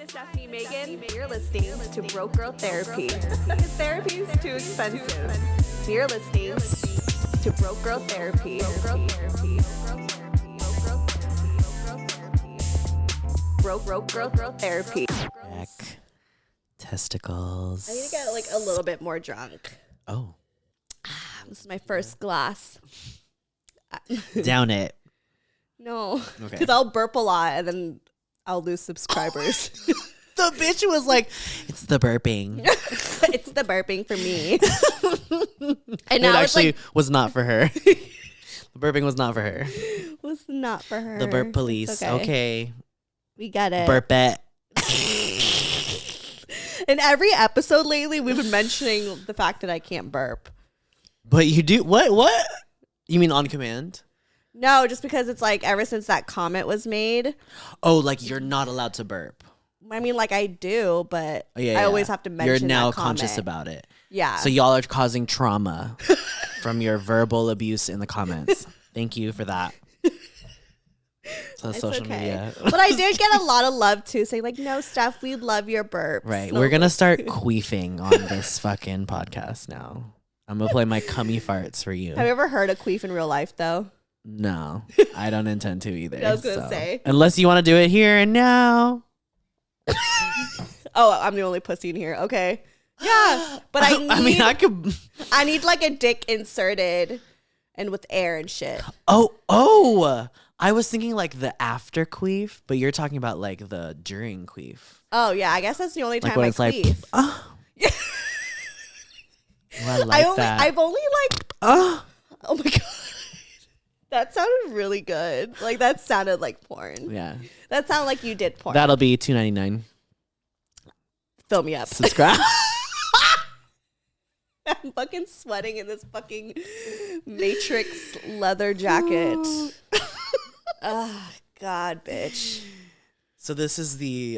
is Stefanie Maegan. You're listening to Broke Girl Therapy. Because therapy is too expensive. You're listening to Broke Girl Therapy. Broke Girl Therapy. Back. Testicles. I need to get like a little bit more drunk. Oh. This is my first glass. Down it. No, Okay. because I'll burp a lot and then I'll lose subscribers. The bitch was like, it's the burping. It's the burping for me. And It now actually it's like, was not for her. The burping was not for her. was not for her. The burp police. It's Okay. We get it. Burp it. In every episode lately, we've been mentioning the fact that I can't burp. But you do. What? You mean on command? No, just because it's like ever since that comment was made. Oh, like you're not allowed to burp. I mean, like I do, but Yeah, I always have to mention You're now that comment. conscious about it. Yeah. So y'all are causing trauma from your verbal abuse in the comments. Thank you for that. So It's social okay. media. But I did get a lot of love too, saying like, no, Steph, we love your burps. Right. So We're going to start queefing on this fucking podcast now. I'm going to play my cummy farts for you. Have you ever heard a queef in real life though? No, I don't intend to either. I was gonna say. Unless you want to do it here and now. Oh, I'm the only pussy in here. Okay. Yeah. But I could. I need like a dick inserted and with air and shit. Oh. I was thinking like the after queef, but you're talking about like the during queef. Oh yeah, I guess that's the only time Like when I it's like, queef. oh. Well, I like that. I've only like, oh my God. That sounded really good. Like that sounded like porn. Yeah. That sounded like you did porn. That'll be $2.99. Fill me up. Subscribe. I'm fucking sweating in this fucking Matrix leather jacket. Oh, God, bitch. So this is the,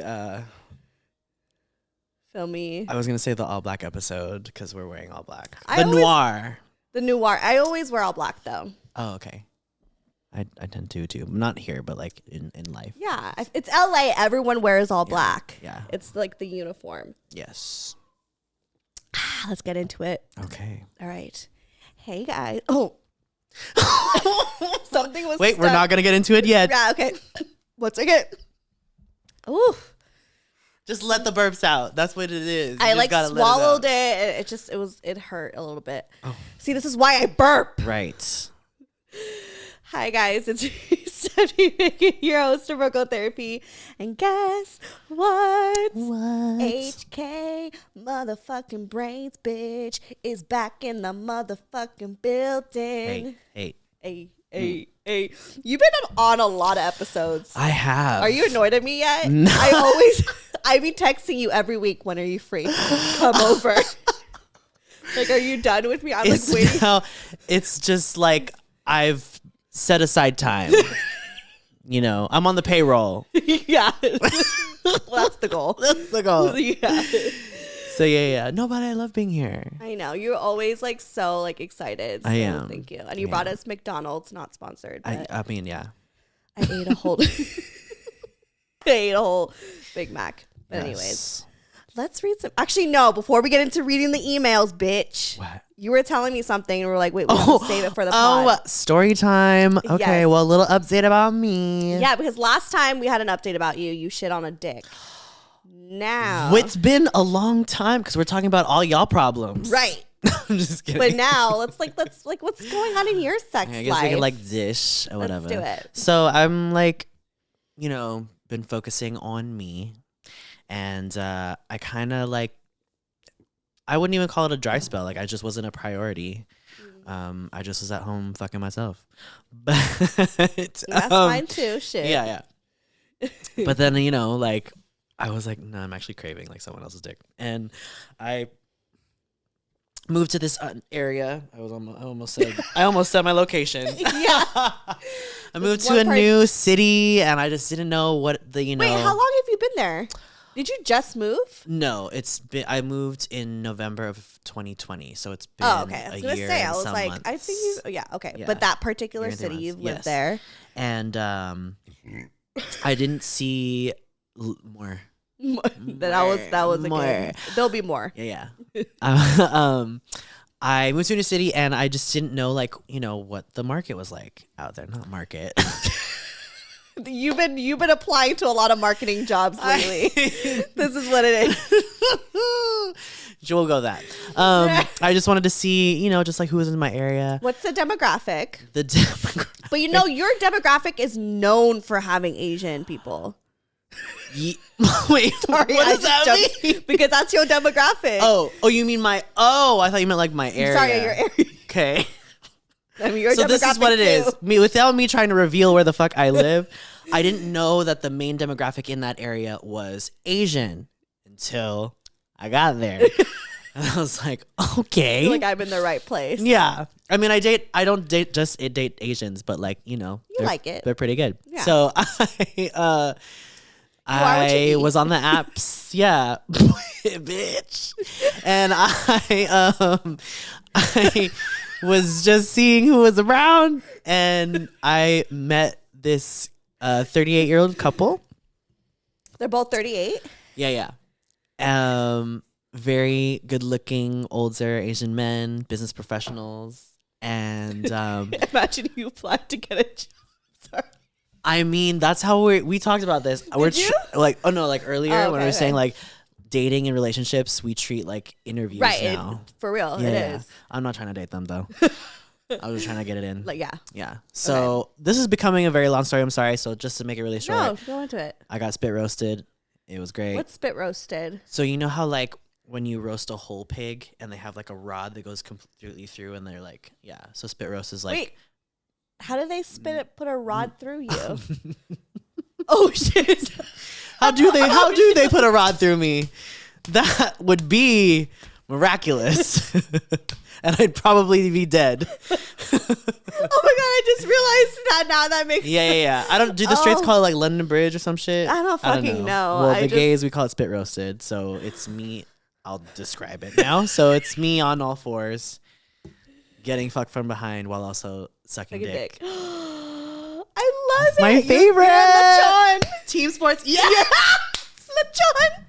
Fill me. I was going to say the all black episode because we're wearing all black. The noir. I always wear all black though. Oh, okay. I tend to too. Not here, but like in life. Yeah. It's LA. Everyone wears all black. Yeah. It's like the uniform. Yes. Let's get into it. Okay. All right. Hey, guys. Oh. Something was Wait, we're stuck. not going to get into it yet. Yeah, okay. What's it? Ooh. Just let the burps out. That's what it is. I like swallowed it. It hurt a little bit. Oh. See, this is why I burp. Right. Hi guys, it's Stefanie Maegan, your host of Broke Girl Therapy. And guess what? HK motherfucking brains, bitch, is back in the motherfucking building. Hey. Hey. You've been on a lot of episodes. I have. Are you annoyed at me yet? No. I be texting you every week. When are you free? Come over. Like, are you done with me? I'm like waiting. No, it's just like I've set aside time. You know, I'm on the payroll. Yeah. Well, that's the goal. That's the goal. Yeah. So yeah. No, but I love being here. I know. You're always like so like excited. So I am. Thank you. And you brought us McDonald's, not sponsored. But I mean, yeah. I ate a whole Big Mac. But anyways, let's read some. Actually, no. Before we get into reading the emails, bitch. What? You were telling me something, and we're like, wait, we have to save it for the pod. Story time. Okay, Yes. well, a little update about me. Yeah, because last time we had an update about you. You shit on a dick. Now. It's been a long time because we're talking about all y'all problems. Right. I'm just kidding. But now let's what's going on in your sex I guess life? we can like dish or whatever. Let's do it. So I'm like, been focusing on me, and I kind of like, I wouldn't even call it a dry spell. Like I just wasn't a priority. I just was at home fucking myself. But That's fine too. Shit. Yeah. But then like I was like, no, I'm actually craving like someone else's dick, and I moved to this area. I almost said my location. Yeah. I moved to a new city, and I just didn't know what the Wait, how long have you been there? Did you just move? No, I moved in November of 2020, so it's been okay. I a was gonna year say, and I was some like, months. I think you. Yeah, okay. Yeah. But that particular Year and 3 city, you've months. lived Yes. there. And I didn't see more That was a good. There'll be more. Yeah. I moved to a new city and I just didn't know what the market was like out there. Not market. You've been applying to a lot of marketing jobs lately. This is what it is. We'll go that. I just wanted to see, just like who was in my area. What's the demographic? The demographic. But your demographic is known for having Asian people. Wait, sorry, what does that mean? Because that's your demographic. Oh, you mean my? Oh, I thought you meant like my area. Sorry, your area. Okay. I mean, your so demographic this is what it is. too. Without me trying to reveal where the fuck I live, I didn't know that the main demographic in that area was Asian until I got there. And I was like, okay. I feel like I'm in the right place. Yeah. I mean, I don't date Asians, but you like it. They're pretty good. Yeah. So I was on the apps. Yeah. Bitch. And I was just seeing who was around and I met this 38-year-old couple. They're both 38? Yeah. Very good-looking, older Asian men, business professionals, and imagine you applied to get a job. Sorry. I mean, that's how we talked about this. Did you? Earlier when we were saying like dating and relationships, we treat like interviews now. For real, Yeah, it is. I'm not trying to date them though. I was trying to get it in. Yeah. So this is becoming a very long story. I'm sorry. So just to make it really short, No, go into it. I got spit roasted. It was great. What's spit roasted? So you know how like when you roast a whole pig and they have like a rod that goes completely through and they're like, yeah. So spit roast is like. Wait, how do they put a rod through you? Oh shit! How do they put a rod through me? That would be miraculous, and I'd probably be dead. Oh my god! I just realized that now. That makes Yeah. I don't do the straights call it like London Bridge or some shit. I don't fucking know. Well, the gays we call it spit roasted. So it's me. I'll describe it now. So it's me on all fours, getting fucked from behind while also sucking dick. I love it. My favorite. Lechon. Team sports. Yeah. Lechon.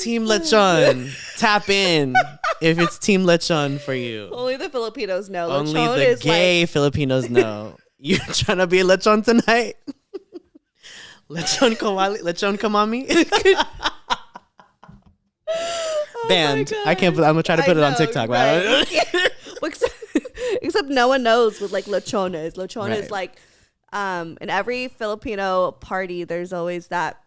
Team Lechon. Tap in if it's Team Lechon for you. Only the Filipinos know. Only Lechon the is gay Filipinos know. You trying to be a Lechon tonight? Lechon kamami? Banned. I can't. I'm gonna try to put it on TikTok. Right? Except no one knows what like lechon is. Lechon is like, in every Filipino party, there's always that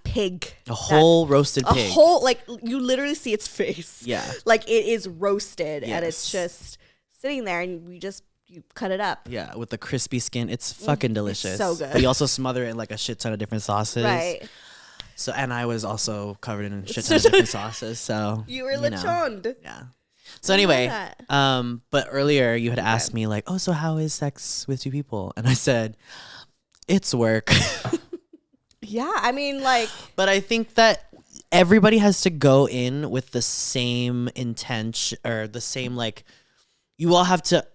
pig, a whole roasted pig. A whole like you literally see its face. Yeah, like it is roasted and Yes. it's just sitting there, and you cut it up. Yeah, with the crispy skin. It's fucking delicious. It's so good. But you also smother it in like a shit ton of different sauces. Right. So, and I was also covered in a shit ton of different sauces. So You were lechoned. Yeah. So anyway, that. but earlier you had asked me like, oh, so how is sex with two people? And I said, it's work. Yeah, I mean, like, But I think that everybody has to go in with the same intention or the same, like, you all have to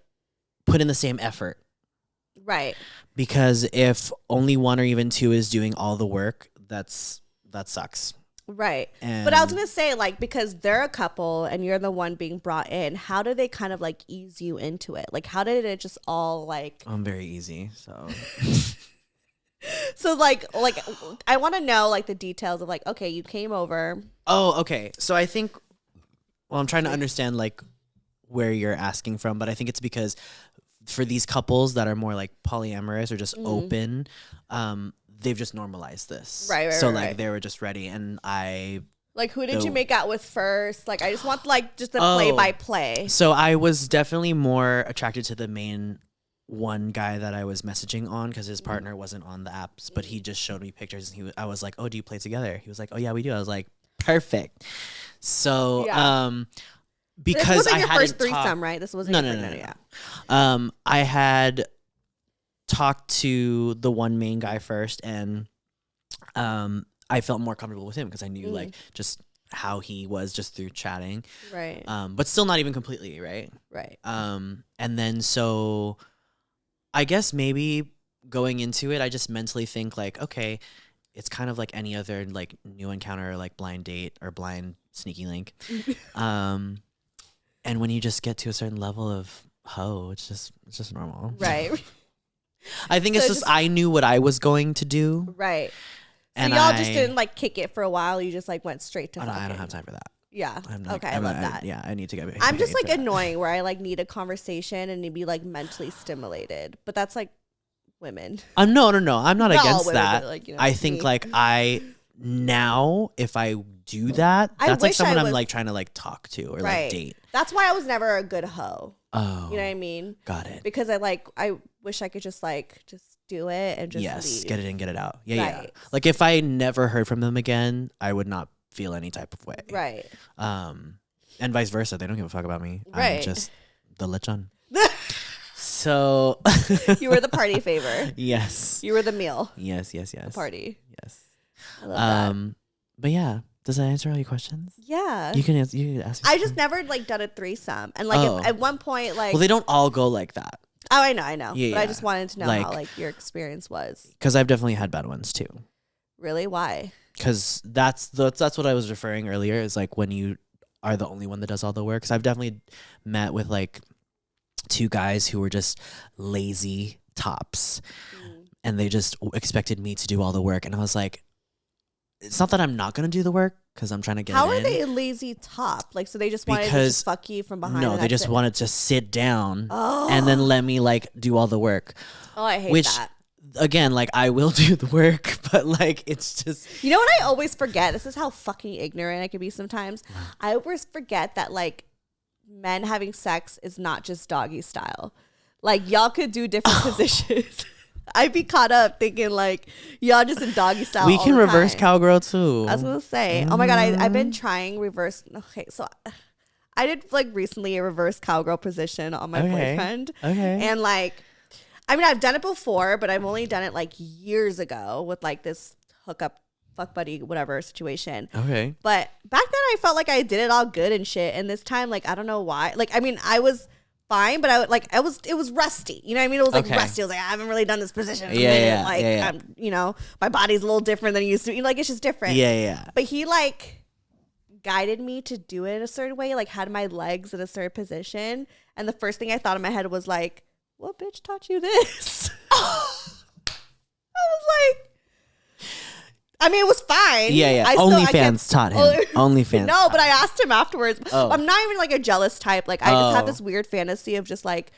put in the same effort. right. Because if only one or even two is doing all the work, that sucks. Right. And But I was going to say, like, because they're a couple and you're the one being brought in, how do they kind of like ease you into it? Like, how did it just all like. I'm very easy, so. So, like, I want to know, like, the details of, like, okay, you came over. Oh, okay. So I think, well, I'm trying to understand, like, where you're asking from, but I think it's because for these couples that are more, like, polyamorous or just open, they've just normalized this. Right, so, right, like, right. they were just ready, and Like, who did you make out with first? Like, I just want, like, just the play-by-play. So I was definitely more attracted to the main one guy that I was messaging on because his partner wasn't on the apps, but he just showed me pictures and I was like, oh, do you play together? He was like, oh yeah, we do. I was like, perfect. So because this wasn't I your hadn't first threesome, right? This wasn't No. Yeah. I had talked to the one main guy first, and I felt more comfortable with him because I knew like just how he was just through chatting, Right. but still not even completely, right? Right. And then so I guess maybe going into it, I just mentally think like, okay, it's kind of like any other like new encounter, like blind date or blind sneaky link. And when you just get to a certain level of hoe, it's just normal. Right. I think it's just I knew what I was going to do. Right. So and y'all just didn't like kick it for a while. You just like went straight to fucking. I don't have time for that. Yeah. Like, okay. I love that. Yeah. I need to get. I'm just like annoying where I like need a conversation and to be like mentally stimulated, but that's like women. No. I'm not against women, that. but, like, you know, I think like now if I do that, that's like someone I'm like trying to like talk to or like date. That's why I was never a good hoe. Oh, you know what I mean? Got it. Because I wish I could just do it and just leave. Get it in, get it out. Yeah. Like if I never heard from them again, I would not feel any type of way. Right. And vice versa. They don't give a fuck about me. Right. I'm just the lechon. So you were the party favor. Yes. You were the meal. Yes. The party. Yes. I love that. But yeah, does that answer all your questions? Yeah. You can ask. I just never like done a threesome, and like at one point, like, well, they don't all go like that. Oh, I know. Yeah, but I just wanted to know like, how like your experience was. Because I've definitely had bad ones too. Really? Why? Because that's what I was referring earlier. Is like when you are the only one that does all the work. Because I've definitely met with like 2 guys who were just lazy tops, and they just expected me to do all the work, and I was like, it's not that I'm not gonna do the work because I'm trying to get. How are they a lazy top? Like, so they just wanted to just fuck you from behind? No, they just wanted to sit down and then let me like do all the work. Oh, I hate that. Again, like I will do the work, but like it's just. You know what I always forget? This is how fucking ignorant I can be sometimes. I always forget that like men having sex is not just doggy style. Like y'all could do different positions. I'd be caught up thinking like y'all just in doggy style. We can reverse cowgirl too. I was gonna say, oh my god, I've been trying reverse. Okay, so I did like recently a reverse cowgirl position on my boyfriend. Okay, and like, I mean, I've done it before, but I've only done it like years ago with like this hookup, fuck buddy, whatever situation. Okay, but back then I felt like I did it all good and shit, and this time like I don't know why. Like I mean, I was fine, but it was rusty. You know what I mean? It was like rusty. I was like, I haven't really done this position in a minute. Like I'm, you know, my body's a little different than it used to be. Like it's just different. Yeah. But he like guided me to do it a certain way, like had my legs in a certain position. And the first thing I thought in my head was like, what bitch taught you this? I was like, I mean, it was fine. Yeah. OnlyFans taught him. OnlyFans. No, but I asked him afterwards. I'm not even like a jealous type. Like I just have this weird fantasy of just like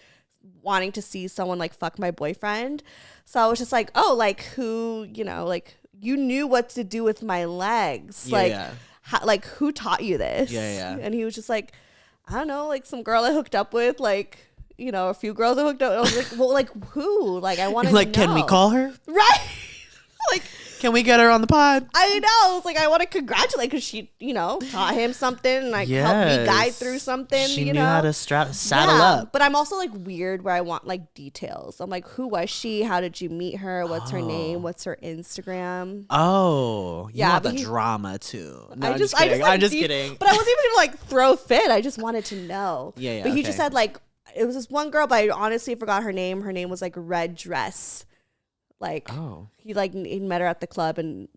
wanting to see someone like fuck my boyfriend. So I was just like, oh, like who, you know, like you knew what to do with my legs. Like who taught you this? Yeah. And he was just like, I don't know, like some girl I hooked up with, like, you know, a few girls I hooked up. I was like, well, like who? Like I wanted to know. Can we call her? Right. Like, can we get her on the pod? I know. It's like I want to congratulate because she, you know, taught him something and like helped me guide through something. She knew know how to saddle up. But I'm also like weird where I want like details. I'm like, who was she? How did you meet her? What's her name? What's her Instagram? Oh, you want the drama too. No, I'm just kidding. I'm just kidding. But I wasn't even gonna like throw a fit. I just wanted to know. Yeah. But he just said like it was this one girl, but I honestly forgot her name. Her name was like Red Dress. Like he met her at the club and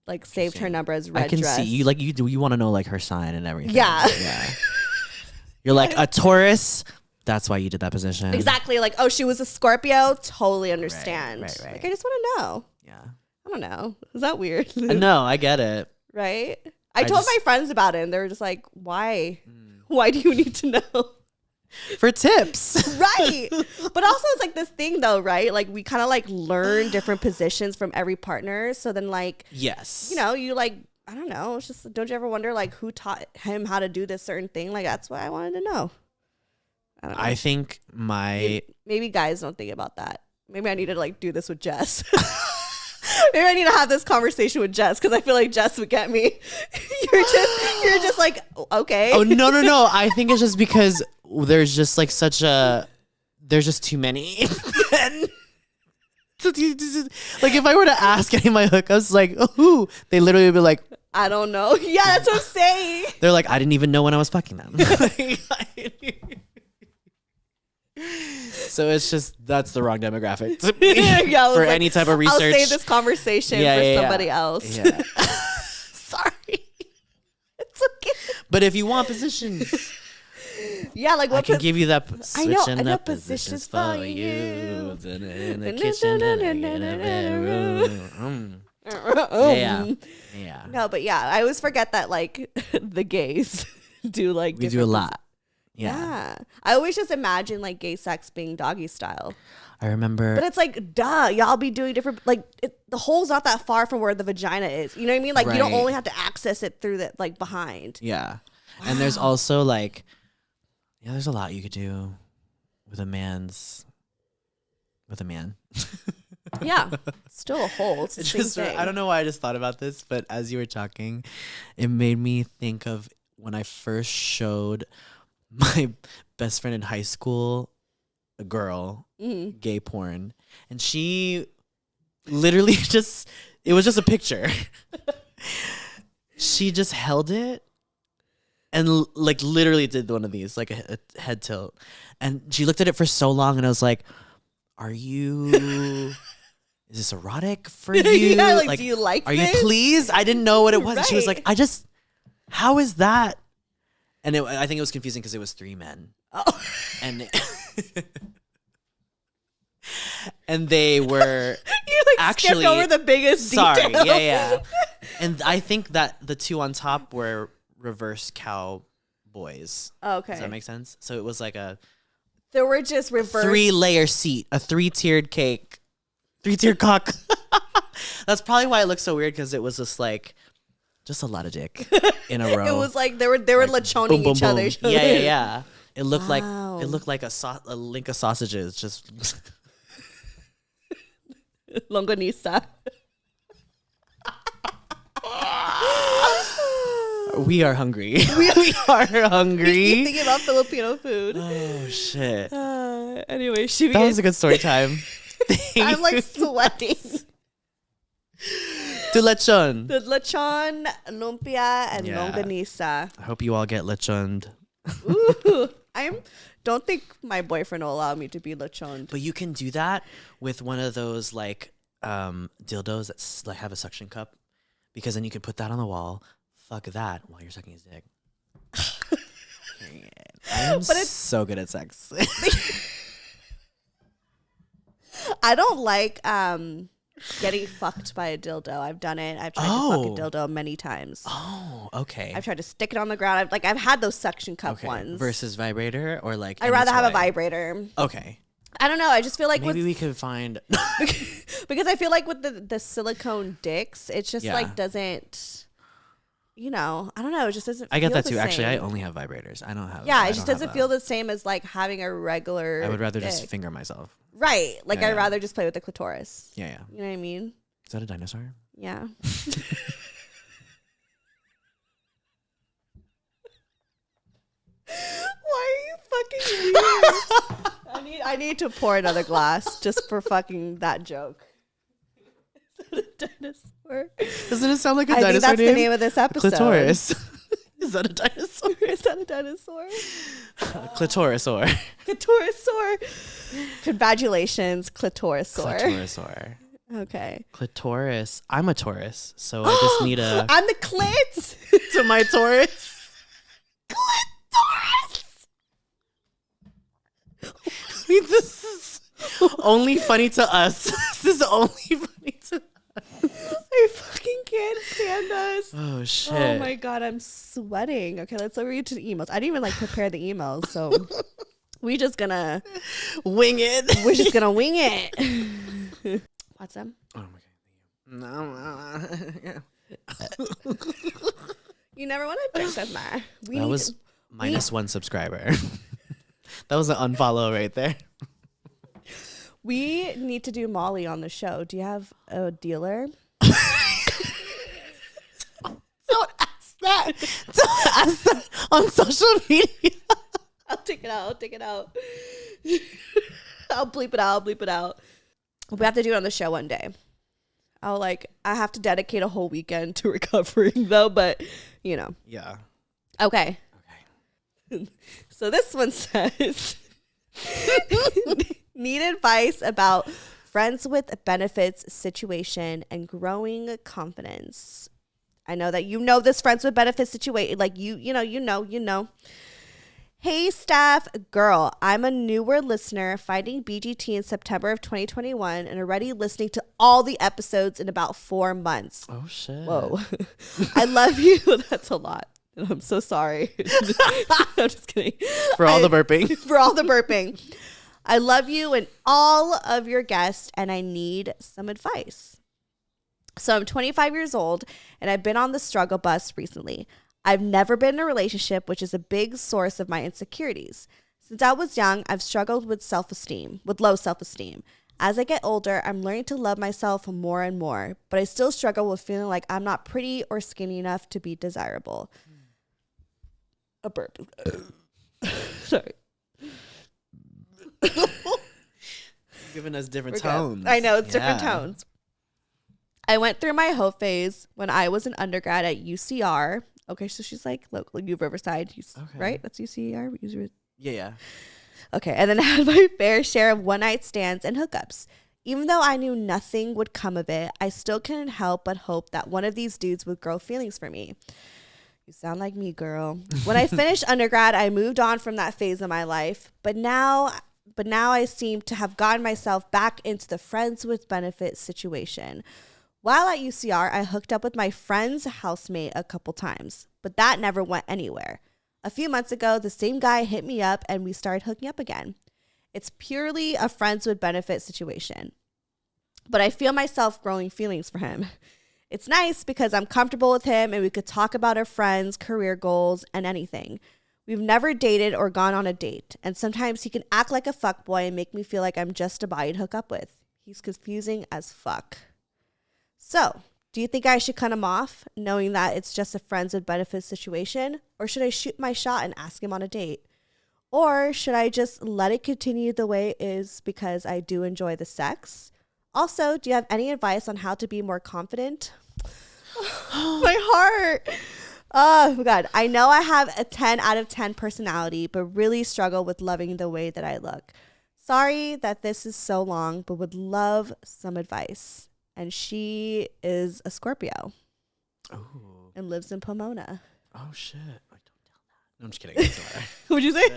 like saved her number as Red Dress. I can see you like you want to know like her sign and everything. Yeah. You're like a Taurus. That's why you did that position. Exactly. Like, oh, she was a Scorpio. Totally understand. Right. Like I just want to know. Yeah. I don't know. Is that weird? No, I get it. Right. I told my friends about it and they were just like, why? Why do you need to know? For tips. Right. But also it's like this thing though, right? Like we kind of like learn different positions from every partner. So then like, yes, you know, you like, I don't know. It's just, don't you ever wonder like who taught him how to do this certain thing? Like that's what I wanted to know. I don't know. I think maybe guys don't think about that. Maybe I need to like do this with Jess. Maybe I need to have this conversation with Jess because I feel like Jess would get me. You're just like, okay. Oh no. I think it's just because there's just like there's just too many. Like if I were to ask any of my hookups, like who, they literally would be like, I don't know. Yeah, that's what I'm saying. They're like, I didn't even know when I was fucking them. So it's just that's the wrong demographic Yeah, I was for like, any type of research. I'll save this conversation for somebody else. Yeah. Sorry. It's okay. But if you want positions, Yeah, like I what can give you that I know, switching I know up positions for you. In the kitchen and in the bedroom. Yeah. No, but yeah, I always forget that like the gays do like We do a different lot. Yeah. I always just imagine like gay sex being doggy style. I remember. But it's like, duh, y'all be doing different, like the hole's not that far from where the vagina is. You know what I mean? Like you don't Right. only have to access it through the like behind. Yeah. Wow. And there's also like, there's a lot you could do with a man. Yeah. Still a hole. It's the same thing. I don't know why I just thought about this, but as you were talking, it made me think of when I first showed my best friend in high school, a girl, gay porn. And she literally it was just a picture. She just held it and like literally did one of these, like a head tilt. And she looked at it for so long and I was like, is this erotic for you? Yeah, like, do you like Are this? you pleased? I didn't know what it was. Right. She was like, how is that? And I think it was confusing because it was 3 men. Oh. And and they were You like actually skipped over the biggest sorry, detail. yeah. And I think that the 2 on top were reverse cowboys. Okay. Does that make sense? So it was like a There were just reverse 3-layer seat, a 3-tiered cake, 3-tiered cock. That's probably why it looked so weird because it was just like just a lot of dick in a row. It was like they were lachoning boom, boom, each boom. other. Yeah. It looked Wow. like a link of sausages. Just Longanisa. we are hungry. We are hungry. Thinking about Filipino food. Oh shit! Anyway, should we That get, was a good story time. I'm like sweating. To lechon. The lechon, lumpia, and Yeah. longanisa. I hope you all get lechoned. Ooh, don't think my boyfriend will allow me to be lechoned. But you can do that with one of those like dildos that like have a suction cup, because then you can put that on the wall. Fuck that while you're sucking his dick. I'm so good at sex. I don't like getting fucked by a dildo. I've done it. I've tried to fuck a dildo many times. Oh, okay. I've tried to stick it on the ground. I've had those suction cup ones. Versus vibrator or like I'd rather have a vibrator. Okay. I don't know. I just feel like Maybe we could find because I feel like with the silicone dicks, it just like doesn't. I don't know. It just doesn't. I get feel that the too. Actually, I same. only have vibrators. I don't have. Yeah, it just doesn't feel the same as like having a regular. I would rather dick. just finger myself. Right. Like Yeah, I'd yeah. rather just play with the clitoris. Yeah. You know what I mean? Is that a dinosaur? Yeah. Why are you fucking weird? I need to pour another glass just for fucking that joke. Is that a dinosaur? Doesn't it sound like a I dinosaur think that's name? the name of this episode. Clitoris. Is that a dinosaur? Is that a dinosaur? Clitorisaur. Clitorisaur. Congratulations, clitorisaur. Clitorisaur. Okay. Clitoris. I'm a Taurus, so I just need a I'm the clit. to my Taurus. Clitoris. This is only funny to us. This is only funny to us. I fucking can't stand us. Oh shit. Oh my god, I'm sweating. Okay, let's read to the emails. I didn't even like prepare the emails, so we're just gonna wing it. We're just gonna wing it. What's them? Oh my god. No. You never want to drink with me. That was -1 subscriber. That was an unfollow right there. We need to do Molly on the show. Do you have a dealer? Don't ask that. Don't ask that on social media. I'll take it out. I'll bleep it out. We have to do it on the show one day. I have to dedicate a whole weekend to recovering though, but Yeah. Okay. So this one says, Need advice about friends with benefits situation and growing confidence. I know that you know this friends with benefits situation. Like you know. Hey, staff girl, I'm a newer listener finding BGT in September of 2021 and already listening to all the episodes in about 4 months. Oh, shit. Whoa. I love you. That's a lot. I'm so sorry. I'm just kidding. For all the burping. For all the burping. I love you and all of your guests, and I need some advice. So I'm 25 years old, and I've been on the struggle bus recently. I've never been in a relationship, which is a big source of my insecurities. Since I was young, I've struggled with low self-esteem. As I get older, I'm learning to love myself more and more, but I still struggle with feeling like I'm not pretty or skinny enough to be desirable. A burp. Sorry. Giving us different tones. I know, it's different tones. I went through my hoe phase when I was an undergrad at UCR. Okay, so she's like local, New Riverside, right? That's UCR? Yeah. Okay, and then I had my fair share of one-night stands and hookups. Even though I knew nothing would come of it, I still couldn't help but hope that one of these dudes would grow feelings for me. You sound like me, girl. When I finished undergrad, I moved on from that phase of my life, but now I seem to have gotten myself back into the friends with benefits situation. While at UCR, I hooked up with my friend's housemate a couple times, but that never went anywhere. A few months ago, the same guy hit me up and we started hooking up again. It's purely a friends with benefits situation, but I feel myself growing feelings for him. It's nice because I'm comfortable with him and we could talk about our friends, career goals, and anything. We've never dated or gone on a date, and sometimes he can act like a fuckboy and make me feel like I'm just a body to hook up with. He's confusing as fuck. So, do you think I should cut him off, knowing that it's just a friends with benefits situation? Or should I shoot my shot and ask him on a date? Or should I just let it continue the way it is because I do enjoy the sex? Also, do you have any advice on how to be more confident? My heart. Oh, God. I know I have a 10 out of 10 personality, but really struggle with loving the way that I look. Sorry that this is so long, but would love some advice. And she is a Scorpio. Oh. And lives in Pomona. Oh, shit. I don't tell that. No, I'm just kidding. What'd you say?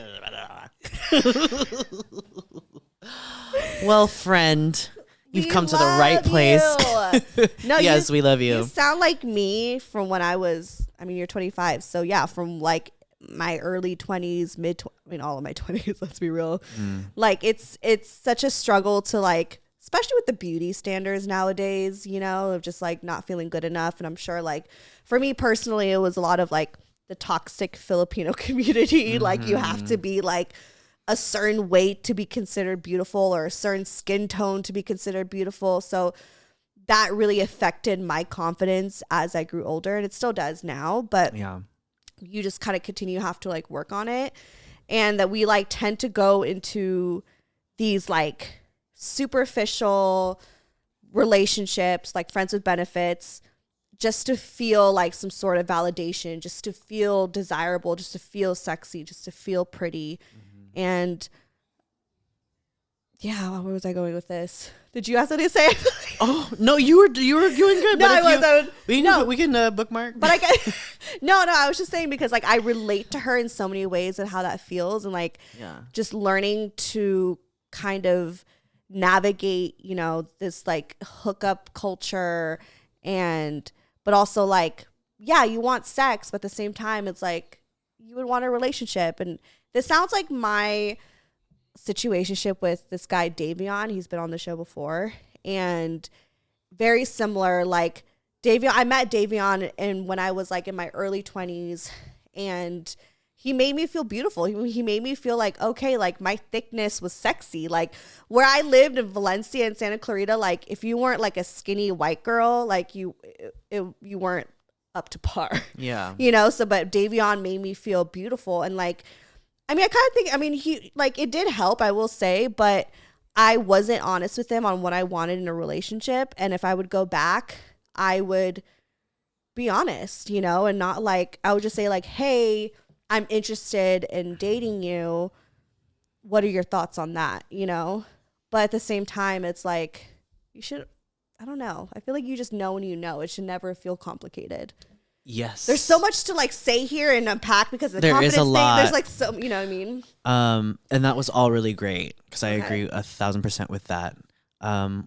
Well, friend, you've come to the right place. No, yes, we love you. You sound like me from when you're 25. So, yeah, from like my early 20s, all of my 20s, let's be real. Like, it's such a struggle to like, especially with the beauty standards nowadays, of just like not feeling good enough. And I'm sure like for me personally, it was a lot of like the toxic Filipino community. Like you have to be like a certain weight to be considered beautiful or a certain skin tone to be considered beautiful. So that really affected my confidence as I grew older, and it still does now, but yeah, you just kind of continue to have to like work on it. And that we like tend to go into these like superficial relationships, like friends with benefits, just to feel like some sort of validation, just to feel desirable, just to feel sexy, just to feel pretty. And yeah, where was I going with this? Did you have something to say? Oh no, you were doing good. No, I was. We can bookmark. But no, I was just saying because like I relate to her in so many ways and how that feels, and like just learning to kind of navigate, this like hookup culture, but also like, yeah, you want sex, but at the same time, it's like you would want a relationship. And this sounds like my situationship with this guy, Davion. He's been on the show before, and very similar. Like Davion, I met Davion when I was like in my early 20s, and he made me feel beautiful. He made me feel like, okay, like my thickness was sexy. Like where I lived in Valencia and Santa Clarita, like if you weren't like a skinny white girl, like you weren't up to par. Yeah. So, but Davion made me feel beautiful. And like, I kind of think, he like, it did help, I will say, but I wasn't honest with him on what I wanted in a relationship. And if I would go back, I would be honest, and not like, I would just say like, hey, I'm interested in dating you. what are your thoughts on that, you know? But at the same time, it's like, you should, I don't know. I feel like you just know when you know. It should never feel complicated. Yes. There's so much to like say here and unpack because of the there confidence is a lot. thing. There's like so, you know what I mean? And that was all really great because I Okay. agree 1,000% with that.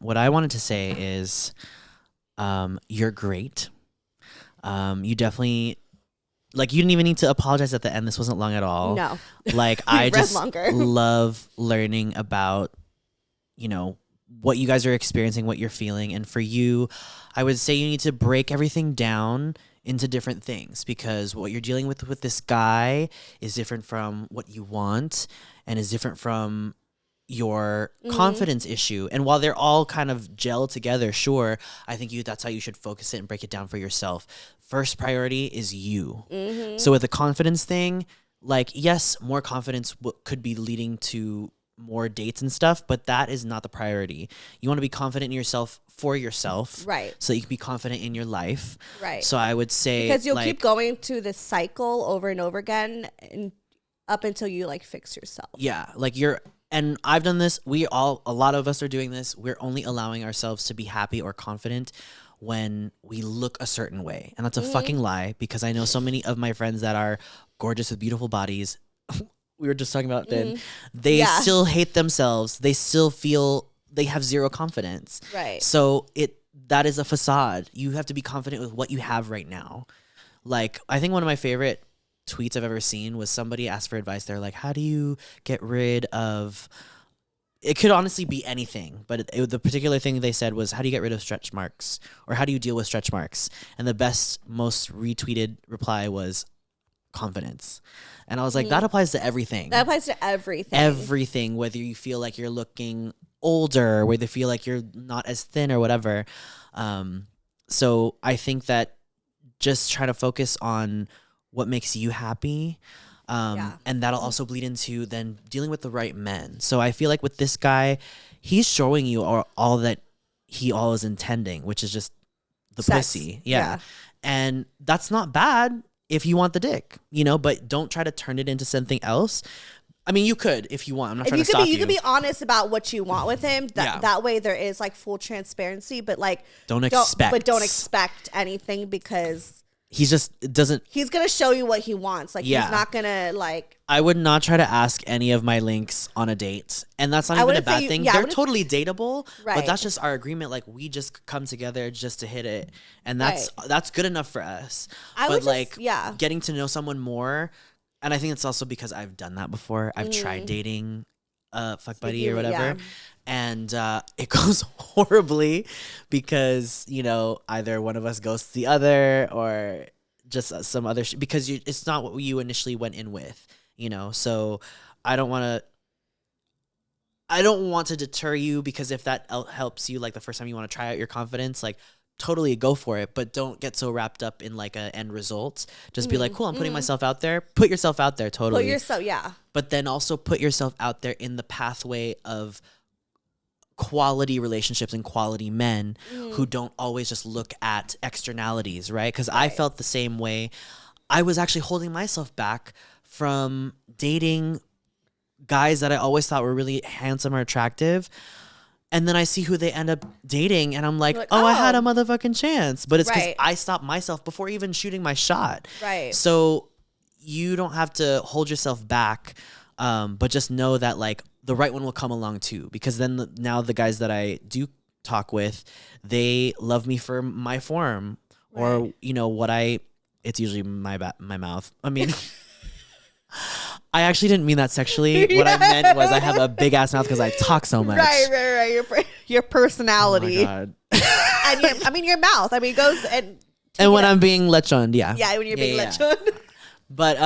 What I wanted to say is, you're great. You definitely, like, you didn't even need to apologize at the end. This wasn't long at all. No. Like, I read just longer. love learning about, you know, what you guys are experiencing, what you're feeling. And for you, I would say you need to break everything down into different things, because what you're dealing with this guy is different from what you want and is different from your confidence issue. And while they're all kind of gel together, sure, I think that's how you should focus it and break it down for yourself. First priority is you. So with the confidence thing, like, yes, more confidence could be leading to more dates and stuff, but that is not the priority. You want to be confident in yourself for yourself, Right. so that you can be confident in your life, Right. So I would say, Because you'll like, keep going to this cycle over and over again and up until you like fix yourself. yeah, like and I've done this. A lot of us are doing this. We're only allowing ourselves to be happy or confident when we look a certain way. And that's a fucking lie, because I know so many of my friends that are gorgeous with beautiful bodies. We were just talking about then. They still hate themselves. They still feel they have zero confidence. Right. So that is a facade. You have to be confident with what you have right now. Like, I think one of my favorite tweets I've ever seen was somebody asked for advice. They're like, how do you get rid of, it could honestly be anything, but the particular thing they said was, how do you get rid of stretch marks, or how do you deal with stretch marks? And the most retweeted reply was confidence. And I was like, that applies to everything. That applies to everything. Everything, whether you feel like you're looking older, whether you feel like you're not as thin or whatever. So I think that just try to focus on what makes you happy. And that'll also bleed into then dealing with the right men. So I feel like with this guy, he's showing you all that he is intending, which is just the Sex. pussy. Yeah. And that's not bad if you want the dick, you know, but don't try to turn it into something else. I mean, you could if you want. I'm not trying to stop you. You could be honest about what you want with him. That way there is like full transparency, but like don't expect anything, because he's gonna show you what he wants. Like, he's not gonna like. I would not try to ask any of my links on a date, and that's not even a bad thing. They're totally dateable, but that's just our agreement. Like, we just come together just to hit it, and that's good enough for us. Getting to know someone more, and I think it's also because I've done that before. I've tried dating a fuck buddy or whatever. And it goes horribly because, you know, either one of us ghosts the other or just some other because it's not what you initially went in with, you know. So I don't want to deter you, because if that helps you, like the first time you want to try out your confidence, like totally go for it, but don't get so wrapped up in like a end result. Just be like, cool, I'm putting myself out there. Put yourself out there, totally. But then also put yourself out there in the pathway of quality relationships and quality men who don't always just look at externalities, right? Because I felt the same way. I was actually holding myself back from dating guys that I always thought were really handsome or attractive. And then I see who they end up dating, and I'm like, I had a motherfucking chance. But it's because I stopped myself before even shooting my shot. Right. So you don't have to hold yourself back, but just know that, like, the right one will come along too. Because then now the guys that I do talk with, they love me for my form, or, you know, it's usually my mouth. I mean... I actually didn't mean that sexually. What I meant was I have a big ass mouth because I talk so much. Right. Your personality. Oh my God. and your mouth. I mean, it goes and when I'm being lechoned, yeah. Yeah, when you're being lechoned. But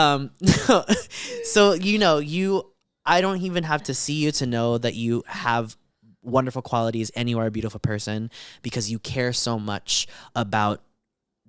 so you know, I don't even have to see you to know that you have wonderful qualities and you are a beautiful person, because you care so much about,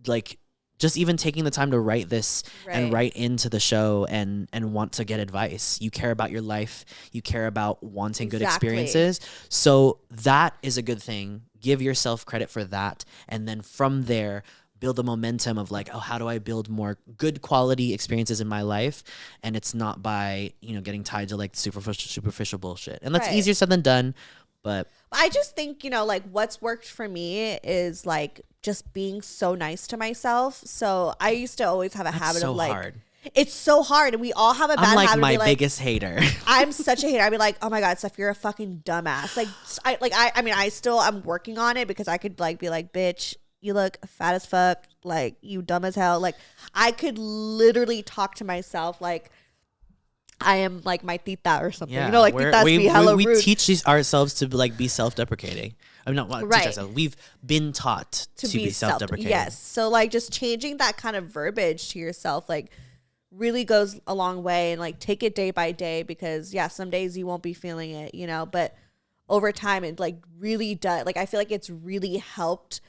like, just even taking the time to write this and write into the show and want to get advice. You care about your life. You care about wanting good experiences. So that is a good thing. Give yourself credit for that. And then from there, build the momentum of like, oh, how do I build more good quality experiences in my life? And it's not by, you know, getting tied to like superficial bullshit. And that's easier said than done. But I just think, you know, like what's worked for me is like just being so nice to myself. So I used to always have a habit of like, hard. It's so hard, and we all have a bad I'm like habit. My of like, biggest hater. I'm such a hater. I'd be like, oh my god, Steph, you're a fucking dumbass. Like, I'm working on it because I could like be like, bitch, you look fat as fuck. Like, you dumb as hell. Like, I could literally talk to myself like I am like my tita or something. Yeah, you know, like titas be hella rude. We teach ourselves to like be self-deprecating. I'm not teach ourselves. We've been taught to be self-deprecating. Yes. So like just changing that kind of verbiage to yourself, like, really goes a long way, and like take it day by day, because some days you won't be feeling it, you know, but over time it like really does. Like, I feel like it's really helped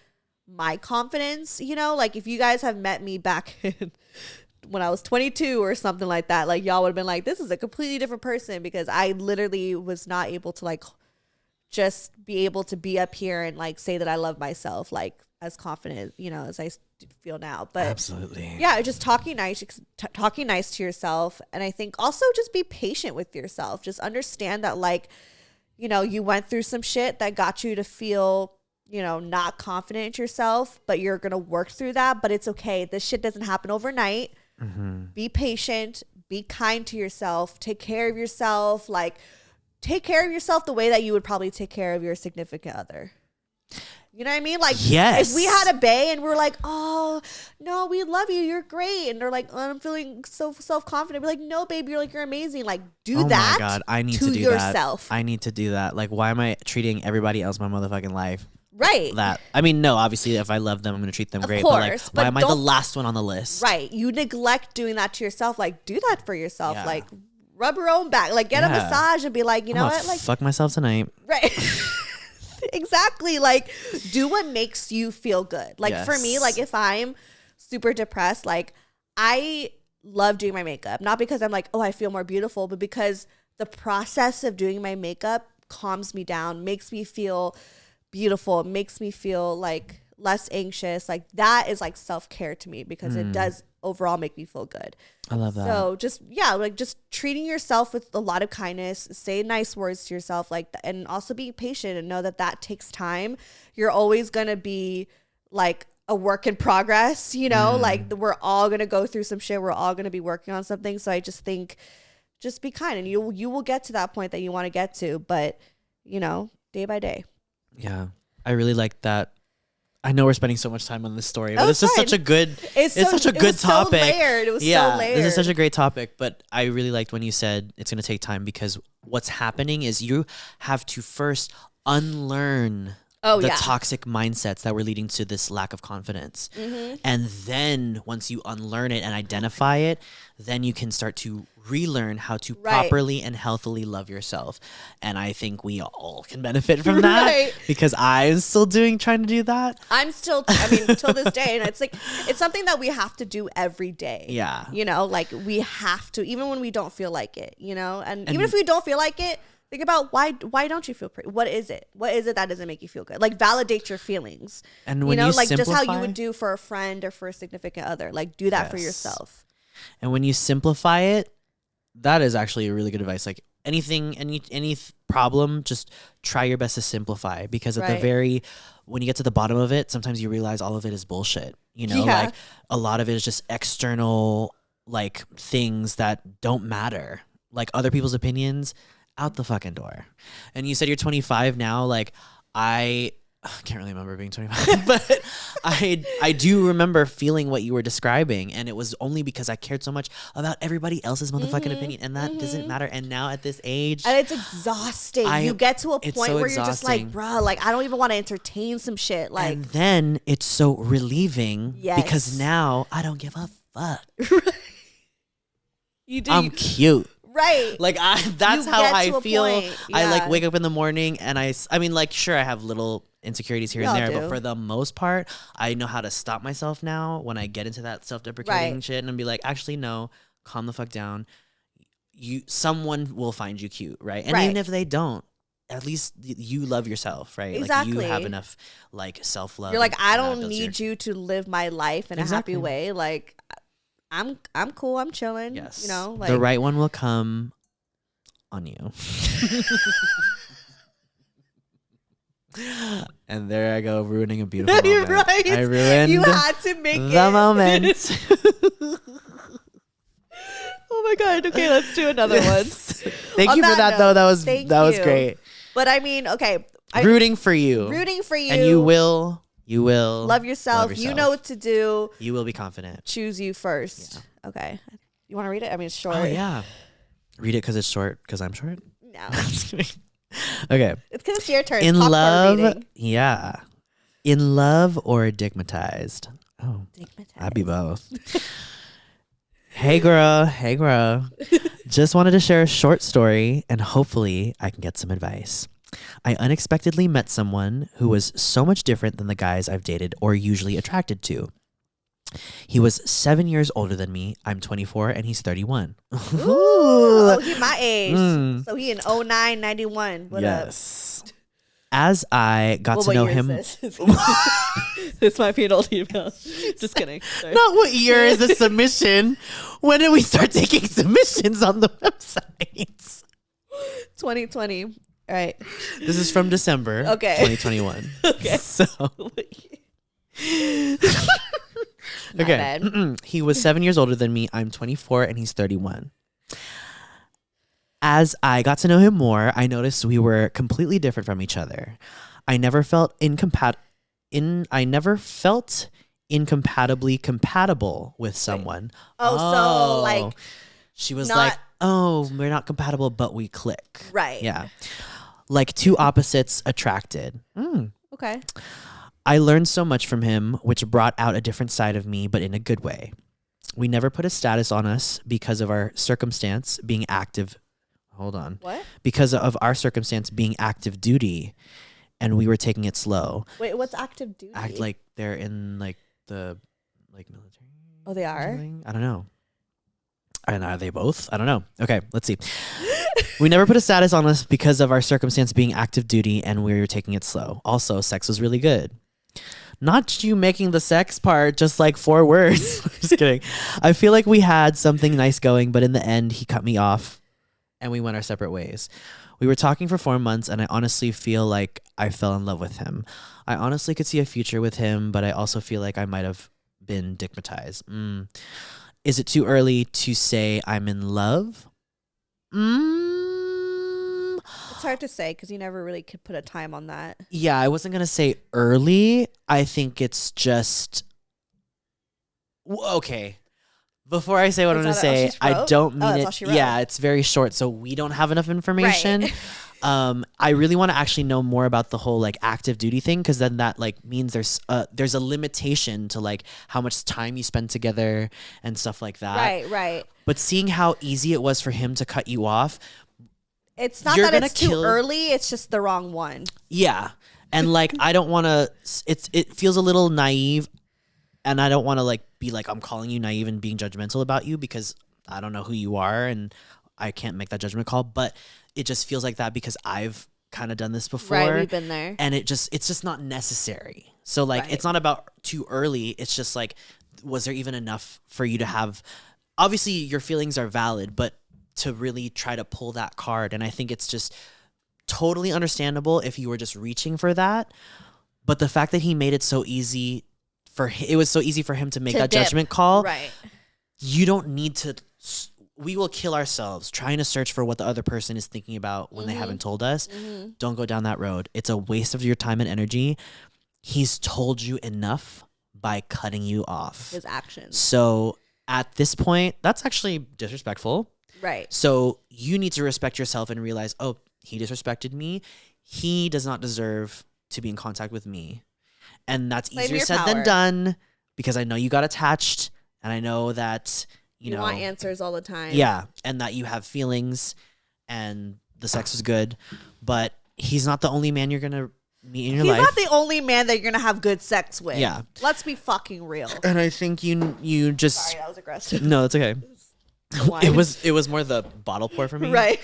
my confidence, you know, like if you guys have met me back in, when I was 22 or something like that, like y'all would have been like, this is a completely different person, because I literally was not able to like just be able to be up here and like say that I love myself like as confident, you know, as I feel now. But absolutely, yeah, just talking nice to yourself. And I think also just be patient with yourself. Just understand that, like, you know, you went through some shit that got you to feel, you know, not confident in yourself, but you're gonna work through that. But it's okay. This shit doesn't happen overnight. Be patient, be kind to yourself, take care of yourself. Like, take care of yourself the way that you would probably take care of your significant other. You know what I mean? Like, yes. If we had a bae and we're like, oh, no, we love you, you're great. And they're like, oh, I'm feeling so self-confident. We're like, no, babe, you're amazing. Like, do that. Oh my God, I need to do yourself. That. I need to do that. Like, why am I treating everybody else my motherfucking life? Right. That. I mean, no, obviously, if I love them, I'm going to treat them great. Course, but like, why am I the last one on the list? Right. You neglect doing that to yourself. Like, do that for yourself. Yeah. Like, rub your own back. Like, get a massage and be like, you know what? Like, fuck myself tonight. Right. Exactly. Like, do what makes you feel good. Like, for me, like, if I'm super depressed, like, I love doing my makeup. Not because I'm like, oh, I feel more beautiful, but because the process of doing my makeup calms me down, makes me feel beautiful, makes me feel like less anxious. Like, that is like self-care to me, because it does overall make me feel good. I love that. So just treating yourself with a lot of kindness, say nice words to yourself, like, and also be patient and know that takes time. You're always going to be like a work in progress, you know, like we're all going to go through some shit. We're all going to be working on something. So I just think, just be kind, and you will get to that point that you want to get to, but, you know, day by day. Yeah. I really like that. I know we're spending so much time on this story, but it's just such a good, it's such a good topic. So layered. It was so layered. This is such a great topic, but I really liked when you said it's going to take time, because what's happening is you have to first unlearn the toxic mindsets that were leading to this lack of confidence. And then once you unlearn it and identify it, then you can start to relearn how to properly and healthily love yourself. And I think we all can benefit from that, because I'm still trying to do that. I'm still, till this day. And it's like, it's something that we have to do every day. Yeah. You know, like, we have to, even when we don't feel like it, you know, and even if we don't feel like it, think about why don't you feel pretty? What is it? What is it that doesn't make you feel good? Like, validate your feelings. And when you like, simplify, just how you would do for a friend or for a significant other. Like, do that for yourself. And when you simplify it, that is actually a really good advice. Like, any problem, just try your best to simplify, because at when you get to the bottom of it, sometimes you realize all of it is bullshit. You know, like, a lot of it is just external, like, things that don't matter. Like, other people's opinions, out the fucking door. And you said you're 25 now. Like, I can't really remember being 25, but I do remember feeling what you were describing, and it was only because I cared so much about everybody else's motherfucking opinion, and that doesn't matter. And now at this age, and it's exhausting. You get to a point where you're just like, bro, like, I don't even want to entertain some shit. Like, and then it's so relieving, because now I don't give a fuck. You do. I'm cute. Right. Like, that's how I feel. Yeah. I like wake up in the morning, and I mean, like, sure, I have little insecurities here and there, but for the most part, I know how to stop myself now when I get into that self-deprecating shit, and be like, actually, no, calm the fuck down. Someone will find you cute, right? And even if they don't, at least you love yourself, right? Exactly. Like you have enough like self-love. You're like, I don't need you to live my life in a happy way. Like I'm cool. I'm chilling. Yes. You know, like the right one will come on you. And there I go, ruining a beautiful moment. You're right. I ruined You had to make the moment. Oh my god. Okay, let's do another one. Thank you for that though. That was great. But I mean, okay. Rooting for you. And you will love yourself. You know what to do. You will be confident. Choose you first. Yeah. Okay. You want to read it? I mean, it's short. Oh yeah. Read it because it's short. Because I'm short. No. I'm just kidding. Okay. It's because it's your turn. In love, reading. Yeah. In love or digmatized? Oh, digmatized. I'd be both. Hey girl. Just wanted to share a short story and hopefully I can get some advice. I unexpectedly met someone who was so much different than the guys I've dated or usually attracted to. He was 7 years older than me. I'm 24 and he's 31. Ooh, oh, he's my age. So he in 09, 91. What yes. Up? As I got to know him. This might be an old email. Just kidding. Sorry. Not what year is the submission. When did we start taking submissions on the website? 2020. All right. This is from December. Okay. 2021. Okay. So. Okay. He was 7 years older than me. I'm 24 and he's 31. As I got to know him more, I noticed we were completely different from each other. I never felt incompatibly compatible with someone. So like she was like, "Oh, we're not compatible, but we click." Right. Yeah. Like two opposites attracted. Okay. I learned so much from him, which brought out a different side of me, but in a good way. We never put a status on us because of our circumstance being active. Hold on. What? Because of our circumstance being active duty, and we were taking it slow. Wait, what's active duty? Act like they're in like the military. Oh, they are? I don't know. And are they both? I don't know. Okay, let's see. We never put a status on us because of our circumstance being active duty, and we were taking it slow. Also, sex was really good. Not you making the sex part just like 4 words. Just kidding. I feel like we had something nice going, but in the end, he cut me off and we went our separate ways. We were talking for 4 months and I honestly feel like I fell in love with him. I honestly could see a future with him, but I also feel like I might have been digmatized. Is it too early to say I'm in love? It's hard to say because you never really could put a time on that. Yeah, I wasn't going to say early. I think it's just... Okay. Before I say what I'm going to say, I don't mean it. Yeah, it's very short, so we don't have enough information. Right. I really want to actually know more about the whole like active duty thing, because then that like means there's a limitation to like how much time you spend together and stuff like that. Right. But seeing how easy it was for him to cut you off, it's not that it's too early. It's just the wrong one. Yeah, and like I don't want to. It feels a little naive, and I don't want to like be like I'm calling you naive and being judgmental about you because I don't know who you are and I can't make that judgment call. But it just feels like that because I've kind of done this before. Right, we've been there. And it's just not necessary. So like it's not about too early. It's just like, was there even enough for you to have? Obviously your feelings are valid, but to really try to pull that card. And I think it's just totally understandable if you were just reaching for that. But the fact that he made it so easy it was so easy for him to make that judgment call. Right. You don't need to. We will kill ourselves trying to search for what the other person is thinking about when they haven't told us. Don't go down that road. It's a waste of your time and energy. He's told you enough by cutting you off. His actions. So at this point, that's actually disrespectful. Right. So you need to respect yourself and realize, oh, he disrespected me. He does not deserve to be in contact with me. And that's easier said than done because I know you got attached and I know that... You know, want answers all the time. Yeah, and that you have feelings and the sex was good, but he's not the only man you're going to meet in your life. He's not the only man that you're going to have good sex with. Yeah. Let's be fucking real. And I think you just... Sorry, that was aggressive. No, that's okay. It was more the bottle pour for me. Right.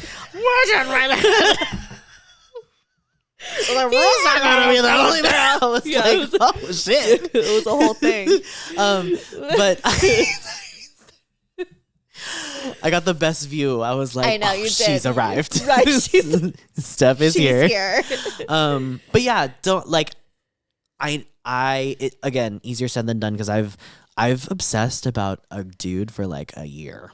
The rules are gonna be the only thing. I was like, oh shit. It was a whole thing. But I got the best view. I was like, I know, you did. She's arrived. Right. Steph is She's here. But yeah, don't like again, easier said than done because I've obsessed about a dude for like a year.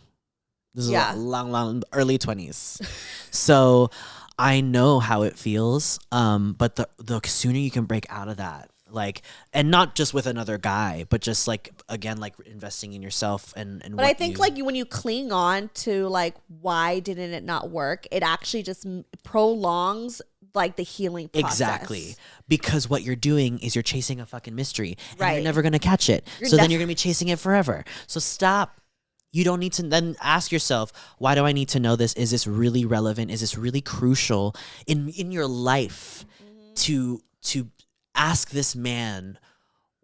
This is long, early 20s. So I know how it feels. But the sooner you can break out of that, like, and not just with another guy, but just like, again, like investing in yourself and but I think like when you cling on to like, why didn't it not work? It actually just prolongs like the healing process. Exactly. Because what you're doing is you're chasing a fucking mystery and Right. you're never going to catch it. Then you're going to be chasing it forever. So stop. You don't need to then ask yourself, why do I need to know this? Is this really relevant? Is this really crucial in your life to ask this man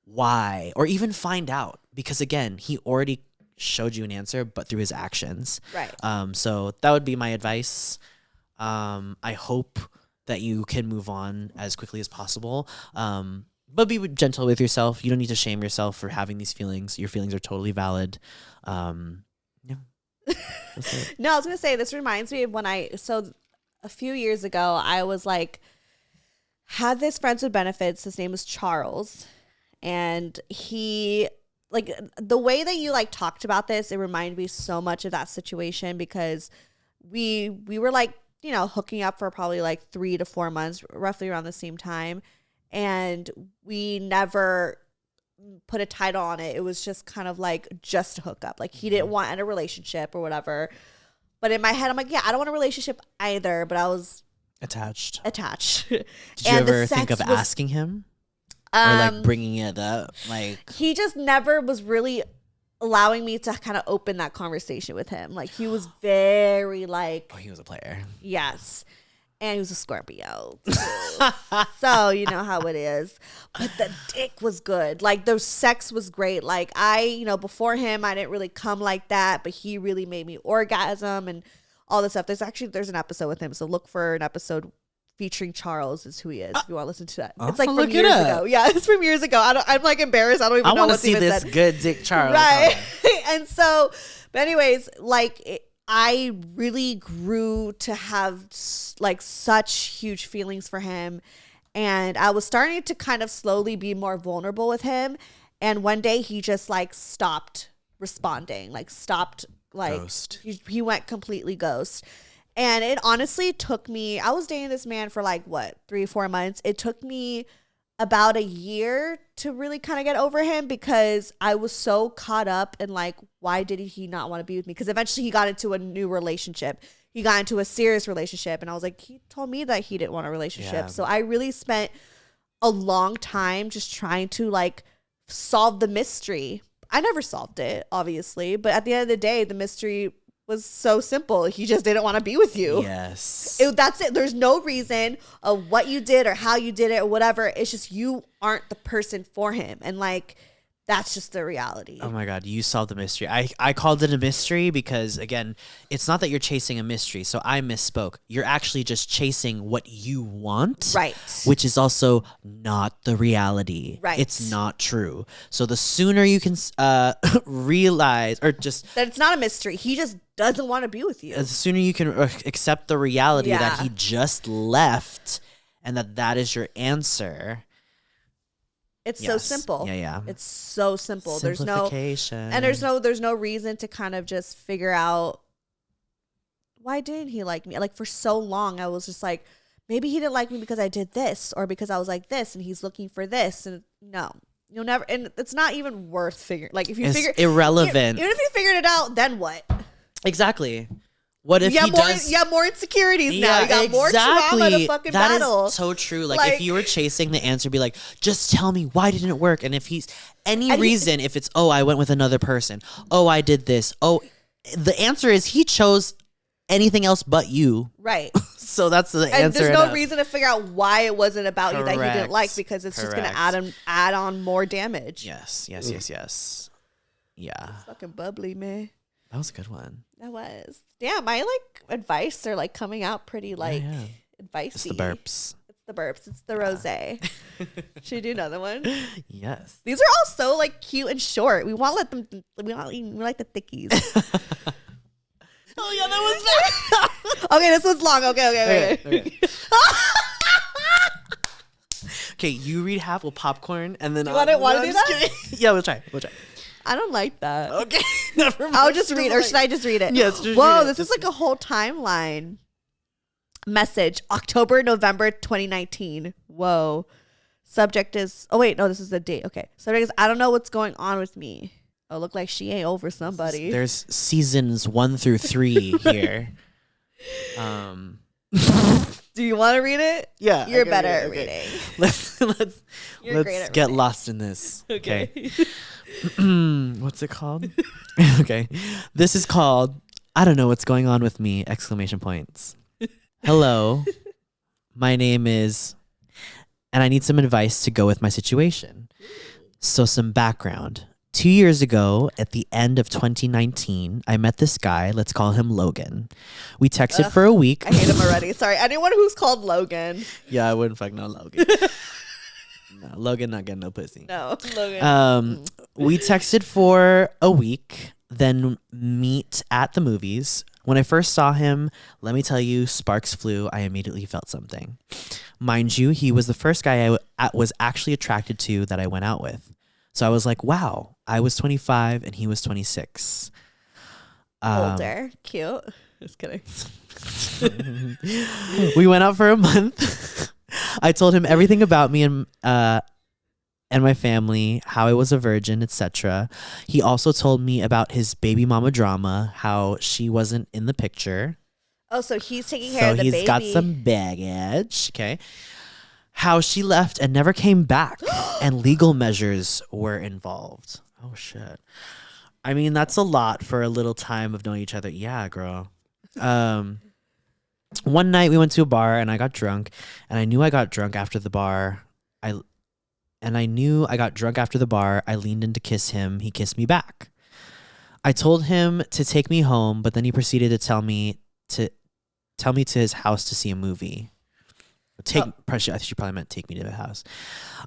why, or even find out? Because again, he already showed you an answer, but through his actions. Right. So that would be my advice. I hope that you can move on as quickly as possible. But be gentle with yourself. You don't need to shame yourself for having these feelings. Your feelings are totally valid. Yeah. No, I was gonna say, this reminds me of when a few years ago, I was like, had this friends with benefits. His name was Charles, and he, like, the way that you like talked about this, it reminded me so much of that situation, because we were like, you know, hooking up for probably like 3 to 4 months, roughly around the same time, and we never put a title on it. It was just kind of like just a hookup. Like, he didn't want a relationship or whatever. But in my head, I'm like, yeah, I don't want a relationship either. But I was attached. Did you ever think of asking him? Or like bringing it up? Like, he just never was really allowing me to kind of open that conversation with him. Like, he was very like, oh, he was a player. Yes. And he was a Scorpio. So you know how it is. But the dick was good. Like, the sex was great. Like, before him, I didn't really come like that, but he really made me orgasm and all this stuff. There's an episode with him. So look for an episode featuring Charles is who he is. If you want to listen to that. It's like from years ago. Yeah, it's from years ago. I'm like embarrassed. I don't even know what's even said. I want to see this good Dick Charles. Right. And so, but anyways, like, I really grew to have like such huge feelings for him, and I was starting to kind of slowly be more vulnerable with him. And one day he just like stopped responding, like stopped, like ghost. He went completely ghost. And it honestly took me, I was dating this man for like 3-4 months. It took me about a year to really kind of get over him, because I was so caught up in like, why did he not want to be with me? Because eventually he got into a new relationship. He got into a serious relationship, and I was like, he told me that he didn't want a relationship. Yeah. So I really spent a long time just trying to like solve the mystery. I never solved it, obviously, but at the end of the day, the mystery was so simple. He just didn't want to be with you. Yes. That's it. There's no reason of what you did or how you did it or whatever. It's just you aren't the person for him. And like, that's just the reality. Oh my God, you solved the mystery. I called it a mystery because, again, it's not that you're chasing a mystery. So I misspoke. You're actually just chasing what you want. Right. Which is also not the reality. Right. It's not true. So the sooner you can realize, or just... that it's not a mystery. He just doesn't want to be with you. The sooner you can accept the reality that he just left, and that is your answer... It's so simple. Yeah. It's so simple. Simplification. There's no reason to kind of just figure out, why didn't he like me? Like, for so long, I was just like, maybe he didn't like me because I did this, or because I was like this, and he's looking for this. And no, you'll never. And it's not even worth figuring. Like, if you it's irrelevant. Even if you figured it out, then what? Exactly. What if he does? You have more insecurities now. You got more trauma to fucking battle. That is so true. Like, if you were chasing the answer, be like, just tell me, why didn't it work? And if he's reason, if it's, oh, I went with another person. Oh, I did this. Oh, the answer is he chose anything else but you. Right. So that's the answer. And there's no reason to figure out why it wasn't about you that he didn't like, because it's just going to add on more damage. Yes. Yeah. It's fucking bubbly, man. That was a good one. That was. Yeah, my like advice are like coming out pretty like advicey. It's the burps. It's the burps. It's the rosé. Should we do another one? Yes. These are all so like cute and short. We want to let them. We like the thickies. Oh yeah, that was that. Okay, this one's long. Okay. Okay, you read half with popcorn, and then You want to do that? Kidding. Yeah, we'll try. I don't like that. Okay, never mind. I'll just read, or should I just read it? Yes. Just Whoa, read it. this is like a whole timeline. Message: October, November 2019. Whoa. Subject is. Oh wait, no, this is the date. Okay. Subject is: I don't know what's going on with me. Oh, look like she ain't over somebody. There's seasons 1 through 3 here. Do you want to read it? Yeah, You're better at reading. Let's You're great at get reading. lost in this. Okay. What's it called? Okay. This is called I don't know what's going on with me, exclamation points. Hello. My name is and I need some advice to go with my situation. So some background. 2 years ago, at the end of 2019, I met this guy. Let's call him Logan. We texted for a week. I hate him already. Sorry. Anyone who's called Logan. Yeah, I wouldn't fuck no Logan. No, Logan not getting no pussy. No, Logan. We texted for a week, then meet at the movies. When I first saw him, let me tell you, sparks flew. I immediately felt something. Mind you, he was the first guy I was actually attracted to that I went out with. So I was like, wow, I was 25 and he was 26. Older. Cute. Just kidding. We went out for a month. I told him everything about me and my family, how I was a virgin, etc. He also told me about his baby mama drama, how she wasn't in the picture. Oh, so he's taking care of the baby. So he's got some baggage. Okay. How she left and never came back, and legal measures were involved. Oh, shit. I mean, that's a lot for a little time of knowing each other. Yeah, girl. One night we went to a bar and I got drunk, and I knew I got drunk after the bar. I leaned in to kiss him. He kissed me back. I told him to take me home, but then he proceeded to tell me to his house to see a movie. I think she probably meant take me to the house.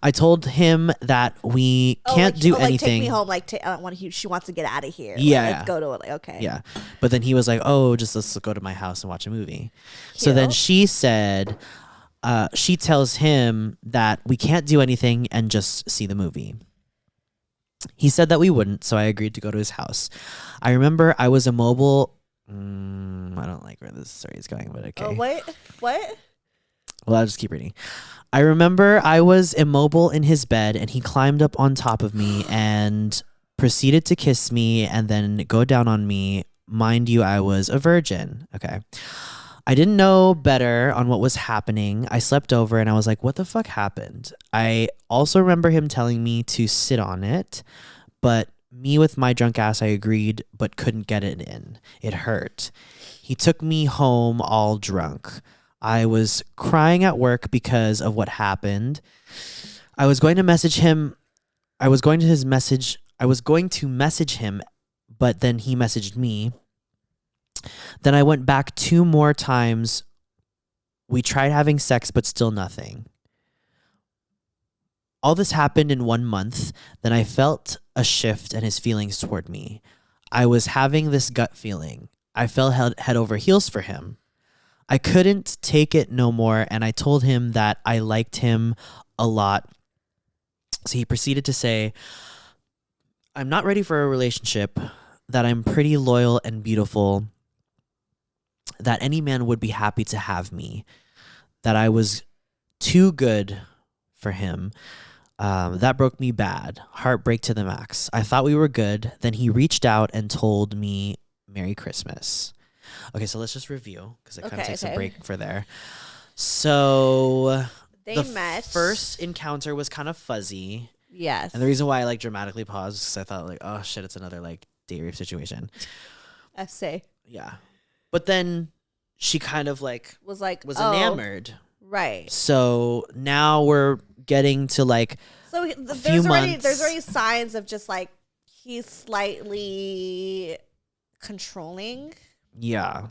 I told him that we can't do anything. Take me home. Like, she wants to get out of here. Yeah. Like, let's go to it. Like, okay. Yeah. But then he was like, oh, let's go to my house and watch a movie. Cute. So then she said, she tells him that we can't do anything and just see the movie. He said that we wouldn't, so I agreed to go to his house. I remember I was immobile. I don't like where this story is going, but okay. Oh, what? Well, I'll just keep reading. I remember I was immobile in his bed and he climbed up on top of me and proceeded to kiss me and then go down on me. Mind you, I was a virgin. Okay. I didn't know better on what was happening. I slept over and I was like, what the fuck happened? I also remember him telling me to sit on it, but me with my drunk ass, I agreed, but couldn't get it in. It hurt. He took me home all drunk. I was crying at work because of what happened. I was going to message him, but then he messaged me. Then I went back 2 more times. We tried having sex, but still nothing. All this happened in 1 month. Then I felt a shift in his feelings toward me. I was having this gut feeling. I fell head over heels for him. I couldn't take it no more, and I told him that I liked him a lot. So he proceeded to say, I'm not ready for a relationship, that I'm pretty loyal and beautiful, that any man would be happy to have me, that I was too good for him. That broke me bad. Heartbreak to the max. I thought we were good. Then he reached out and told me Merry Christmas. Okay, so let's just review because it kind of takes a break for there. So they met. First encounter was kind of fuzzy. Yes. And the reason why I like dramatically paused is because I thought like, oh shit, it's another like date rape situation. Essay. Yeah. But then she kind of like was enamored. Right. So now we're getting to like there's already signs of just like he's slightly controlling. Yeah.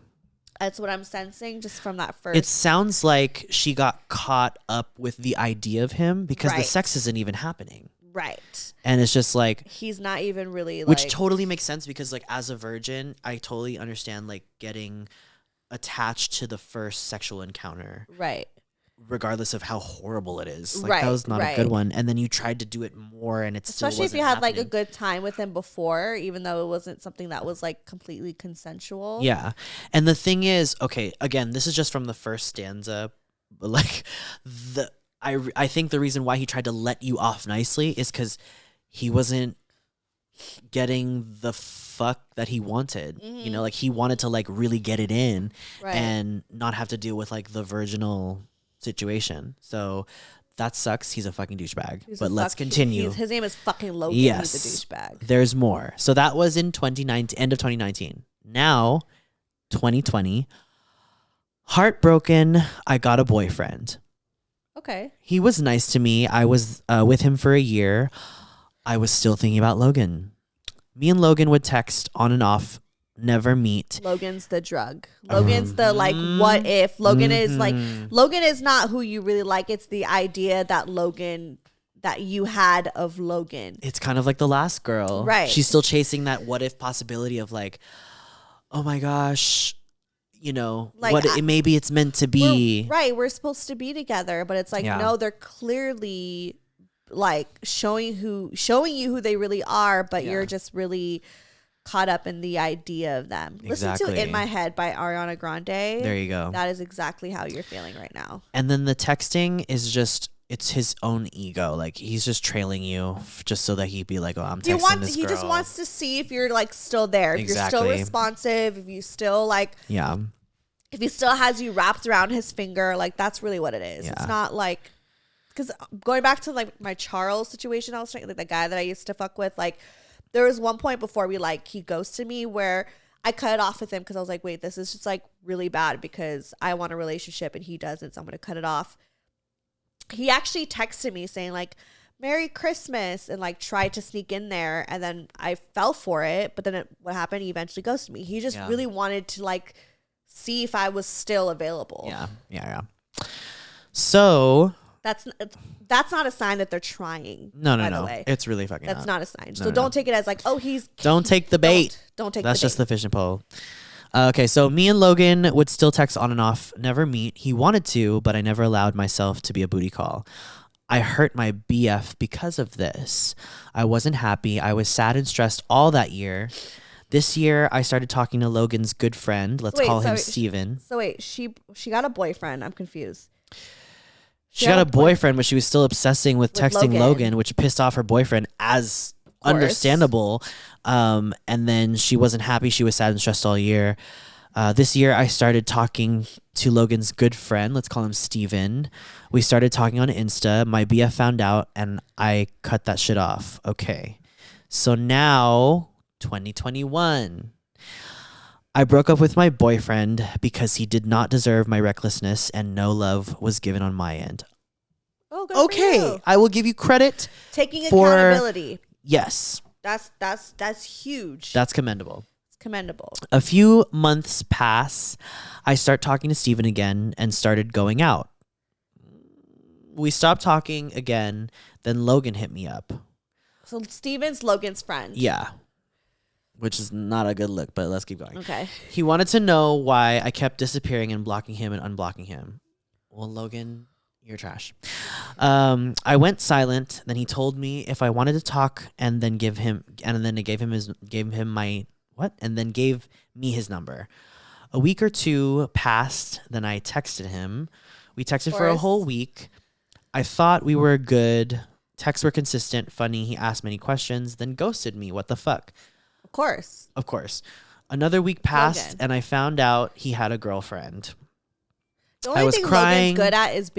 That's what I'm sensing just from that first. It sounds like she got caught up with the idea of him because the Right. sex isn't even happening. Right. And it's just like, He's not even really which like, totally makes sense because like as a virgin, I totally understand like getting attached to the first sexual encounter, right. regardless of how horrible it is. Like Right, that was not a right. good one. And then you tried to do it more and it still Especially if wasn't you had like a happening. good time with him before, even though it wasn't something that was like completely consensual. Yeah. And the thing is, okay, again, this is just from the first stanza, but like I think the reason why he tried to let you off nicely is because he wasn't getting the fuck that he wanted. You know, like he wanted to like really get it in Right. and not have to deal with like the virginal situation. So that sucks. He's a fucking douchebag. But let's continue. His name is fucking Logan. Yes. He's a douchebag. There's more. So that was in 2019, end of 2019. Now, 2020. Heartbroken, I got a boyfriend. Okay. He was nice to me. I was with him for a year. I was still thinking about Logan. Me and Logan would text on and off, never meet. Logan's the drug. Logan's the like what if. Logan is like, Logan is not who you really like. It's the idea that you had of Logan. It's kind of like the last girl. Right. She's still chasing that what if possibility of like, oh my gosh, you know, Like, maybe it's meant to be. We're supposed to be together, but it's like, no, they're clearly like showing you who they really are, but you're just really caught up in the idea of them. Exactly. Listen to In My Head by Ariana Grande. There you go. That is exactly how you're feeling right now. And then the texting is just, it's his own ego. Like he's just trailing you just so that he'd be like, oh, I'm texting this girl. He just wants to see if you're like still there, if you're still responsive, if you still like, if he still has you wrapped around his finger. Like that's really what it is. It's not like, because going back to like my Charles situation, I was trying, like the guy that I used to fuck with, like there was one point before he ghosted me where I cut it off with him because I was like, wait, this is just like really bad because I want a relationship and he doesn't, so I'm gonna cut it off. He actually texted me saying like, Merry Christmas, and like tried to sneak in there, and then I fell for it, but then what happened? He eventually ghosted me. He just really wanted to like see if I was still available. Yeah. So that's not a sign that they're trying. No. The way. It's really fucking That's not a sign. No, So don't take it as like, oh, don't take the bait. Don't take That's the bait. just the fishing pole. Okay, so me and Logan would still text on and off, never meet. He wanted to, but I never allowed myself to be a booty call. I hurt my BF because of this. I wasn't happy. I was sad and stressed all that year. This year, I started talking to Logan's good friend. Let's call him Steven. So wait, she got a boyfriend. I'm confused. She got a boyfriend, but she was still obsessing with texting Logan, which pissed off her boyfriend, as understandable. And then she wasn't happy. She was sad and stressed all year. This year, I started talking to Logan's good friend. Let's call him Steven. We started talking on Insta. My BF found out, and I cut that shit off. Okay. So now, 2021. I broke up with my boyfriend because he did not deserve my recklessness and no love was given on my end. Oh, good for you. I will give you credit. Taking accountability. Yes. That's huge. That's commendable. It's commendable. A few months pass. I start talking to Steven again and started going out. We stopped talking again. Then Logan hit me up. So Steven's Logan's friend. Yeah. Which is not a good look, but let's keep going. Okay. He wanted to know why I kept disappearing and blocking him and unblocking him. Well, Logan, you're trash. I went silent. Then he told me if I wanted to talk, and then gave me his number. A week or two passed. Then I texted him. We texted for a whole week. I thought we were good. Texts were consistent, funny. He asked many questions, then ghosted me. What the fuck? Of course. Another week passed, and I found out he had a girlfriend. The only thing Logan's good at is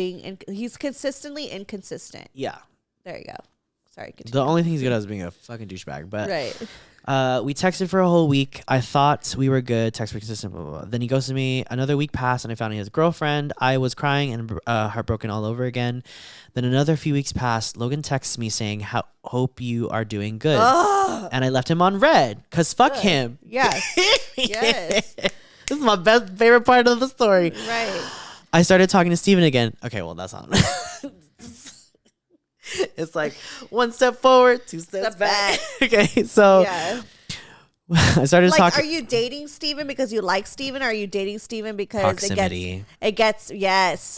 he's consistently inconsistent. Yeah. There you go. Sorry. Continue. The only thing he's good at is being a fucking douchebag. But right. We texted for a whole week. I thought we were good. Texts were consistent. Blah, blah, blah. Then he ghosted me. Another week passed, and I found he has a girlfriend. I was crying and heartbroken all over again. Then another few weeks passed. Logan texts me saying, hope you are doing good. And I left him on red because fuck him. Yes. Yes. This my best favorite part of the story. Right. I started talking to Steven again. Okay, well, that's not. It's like one step forward, two steps back. Okay, so Yeah. I started Like, talking. are you dating Steven because you like Steven? Or are you dating Steven because Proximity. it gets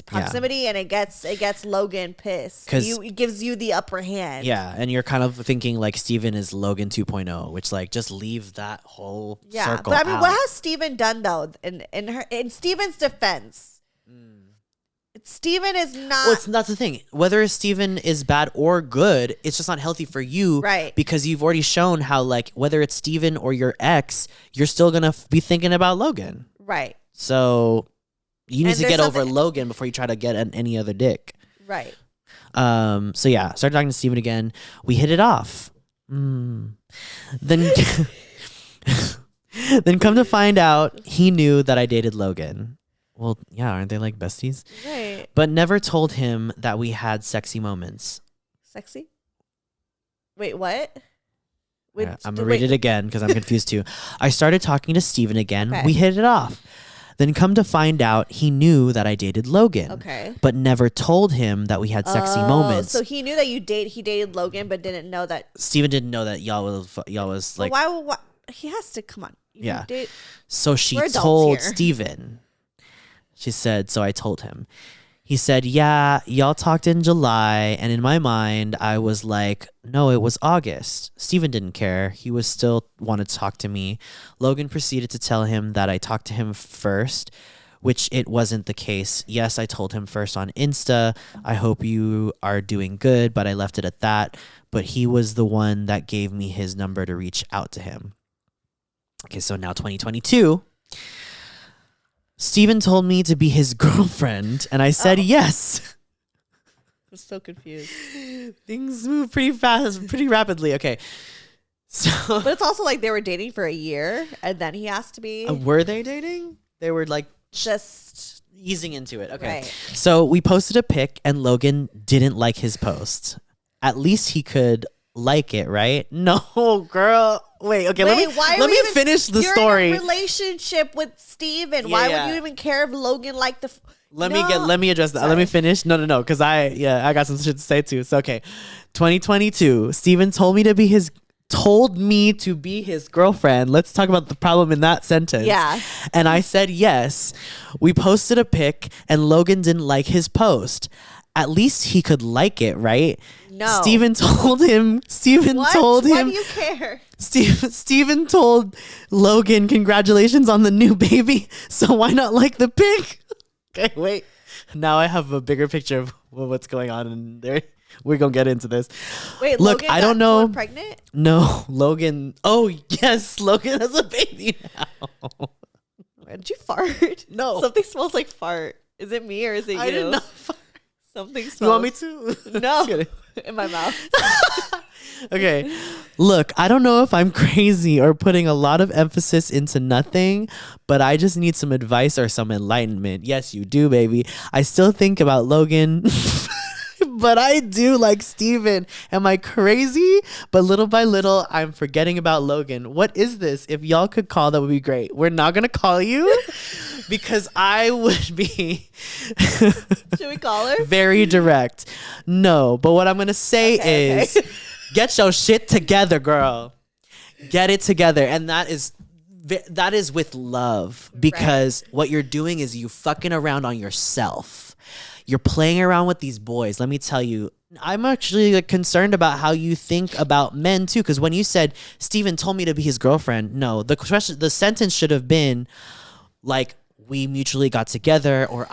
proximity, and it gets Logan pissed. 'Cause- It gives you the upper hand. Yeah, and you're kind of thinking like Steven is Logan 2.0, which like just leave that whole circle But I mean, out. what has Steven done though? In Steven's defense, Steven is not. Well, that's the thing. Whether Steven is bad or good, it's just not healthy for you. Right. Because you've already shown how, like, whether it's Steven or your ex, you're still going to be thinking about Logan. Right. So you need And to there's get over something- Logan before you try to get any other dick. Right. So yeah, started talking to Steven again. We hit it off. Then then come to find out, he knew that I dated Logan. Well, yeah, aren't they like besties? Right. But never told him that we had sexy moments. Sexy. Wait, what? Wait, I'm gonna read it again because I'm confused too. I started talking to Steven again. Okay. We hit it off. Then come to find out, he knew that I dated Logan. Okay. But never told him that we had sexy moments. So he knew that he dated Logan, but didn't know that. Steven didn't know that y'all was like. Well, why? He has to come on. You Yeah. date- So she We're adults told here. Steven. She said, so I told him. He said, yeah, y'all talked in July. And in my mind, I was like, no, it was August. Steven didn't care. He was still wanted to talk to me. Logan proceeded to tell him that I talked to him first, which it wasn't the case. Yes, I told him first on Insta, I hope you are doing good, but I left it at that. But he was the one that gave me his number to reach out to him. Okay, so now 2022. Steven told me to be his girlfriend, and I said yes. I'm so confused. Things move pretty fast, pretty rapidly. Okay. So But it's also like they were dating for a year, and then he asked to be were they dating? They were like just easing into it. Okay. Right. So we posted a pic, and Logan didn't like his post. At least he could like it, right? No, girl. Wait, okay, let me finish the story. You're in a relationship with Steven. Yeah, Why yeah. would you even care if Logan liked the? Let me address that. Sorry. Let me finish. No, because I got some shit to say too. So okay, 2022. Steven told me to be his girlfriend. Let's talk about the problem in that sentence. Yeah. And I said yes. We posted a pic, and Logan didn't like his post. At least he could like it, right? No. Steven told him. Why do you care? Steven told Logan, congratulations on the new baby. So why not like the pic? Okay, wait. Now I have a bigger picture of what's going on in there. We're going to get into this. Wait, look, Logan I don't got know. someone pregnant? No, Logan. Oh, yes, Logan has a baby now. Did you fart? No. Something smells like fart. Is it me or is it you? I did not. Something smells. You want me to? No. Just kidding. In my mouth. Okay. Look, I don't know if I'm crazy or putting a lot of emphasis into nothing, but I just need some advice or some enlightenment. Yes, you do, baby. I still think about Logan, but I do like Steven. Am I crazy? But little by little, I'm forgetting about Logan. What is this? If y'all could call, that would be great. We're not going to call you because I would be Should we call her? very direct. No, but what I'm going to say is get your shit together, girl. Get it together. And that is with love, because what you're doing is you fucking around on yourself. You're playing around with these boys. Let me tell you, I'm actually like, concerned about how you think about men too. Because when you said Steven told me to be his girlfriend, no, the sentence should have been like, we mutually got together, or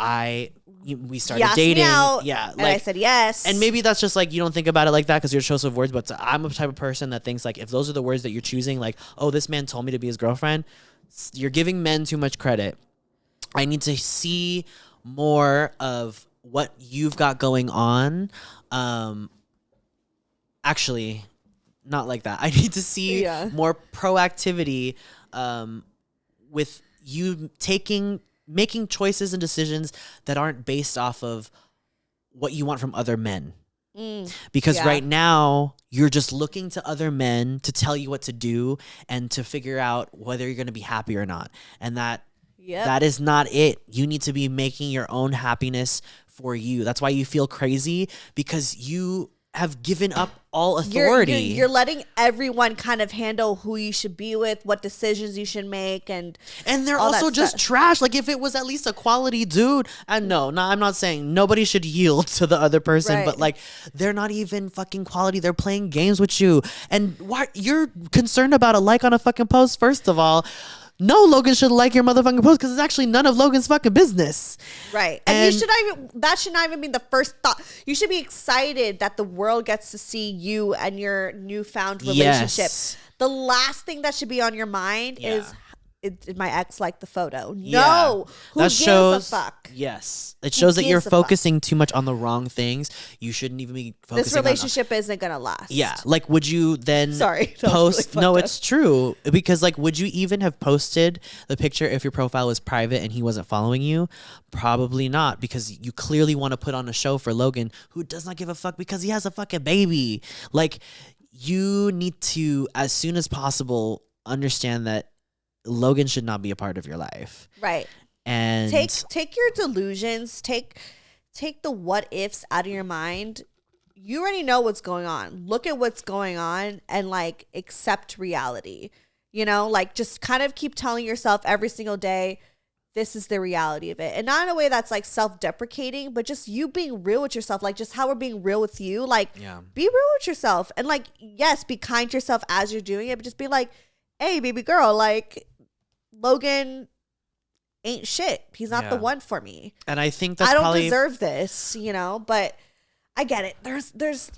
we started dating. Yeah, and I said yes. and maybe that's just like, you don't think about it like that because you're a choice of words. But I'm a type of person that thinks like, if those are the words that you're choosing, like, oh, this man told me to be his girlfriend, you're giving men too much credit. I need to see more of what you've got going on. Actually, not like that. I need to see more proactivity with you making choices and decisions that aren't based off of what you want from other men. Because right now you're just looking to other men to tell you what to do and to figure out whether you're going to be happy or not. And that Yep. That is not it. You need to be making your own happiness for you. That's why you feel crazy, because you have given up all authority. You're letting everyone kind of handle who you should be with, what decisions you should make, and they're also just trash. Like, if it was at least a quality dude, and no, I'm not saying nobody should yield to the other person, Right. but like, they're not even fucking quality. They're playing games with you. And why you're concerned about a like on a fucking post? First of all, no, Logan should like your motherfucking post, because it's actually none of Logan's fucking business. Right. And you should not even, that should not even be the first thought. You should be excited that the world gets to see you and your newfound relationship. Yes. The last thing that should be on your mind is, did my ex like the photo? Yeah. No. Who That gives shows, a fuck? Yes. It shows that you're gives a fuck? focusing too much on the wrong things. You shouldn't even be focusing This relationship isn't going to last. Yeah. Like, would you then Sorry, that was post? really No, fucked it's true. Because, like, would you even have posted the picture if your profile was private and he wasn't following you? Probably not, because you clearly want to put on a show for Logan, who does not give a fuck because he has a fucking baby. Like, you need to, as soon as possible, understand that Logan should not be a part of your life. Right. And take your delusions, take the what ifs out of your mind. You already know what's going on. Look at what's going on and like accept reality. You know, like just kind of keep telling yourself every single day, this is the reality of it. And not in a way that's like self-deprecating, but just you being real with yourself, like just how we're being real with you. Like, be real with yourself. And like, yes, be kind to yourself as you're doing it, but just be like, hey, baby girl, like, Logan ain't shit. He's not the one for me. And I think that's I don't deserve this, you know, but I get it. There's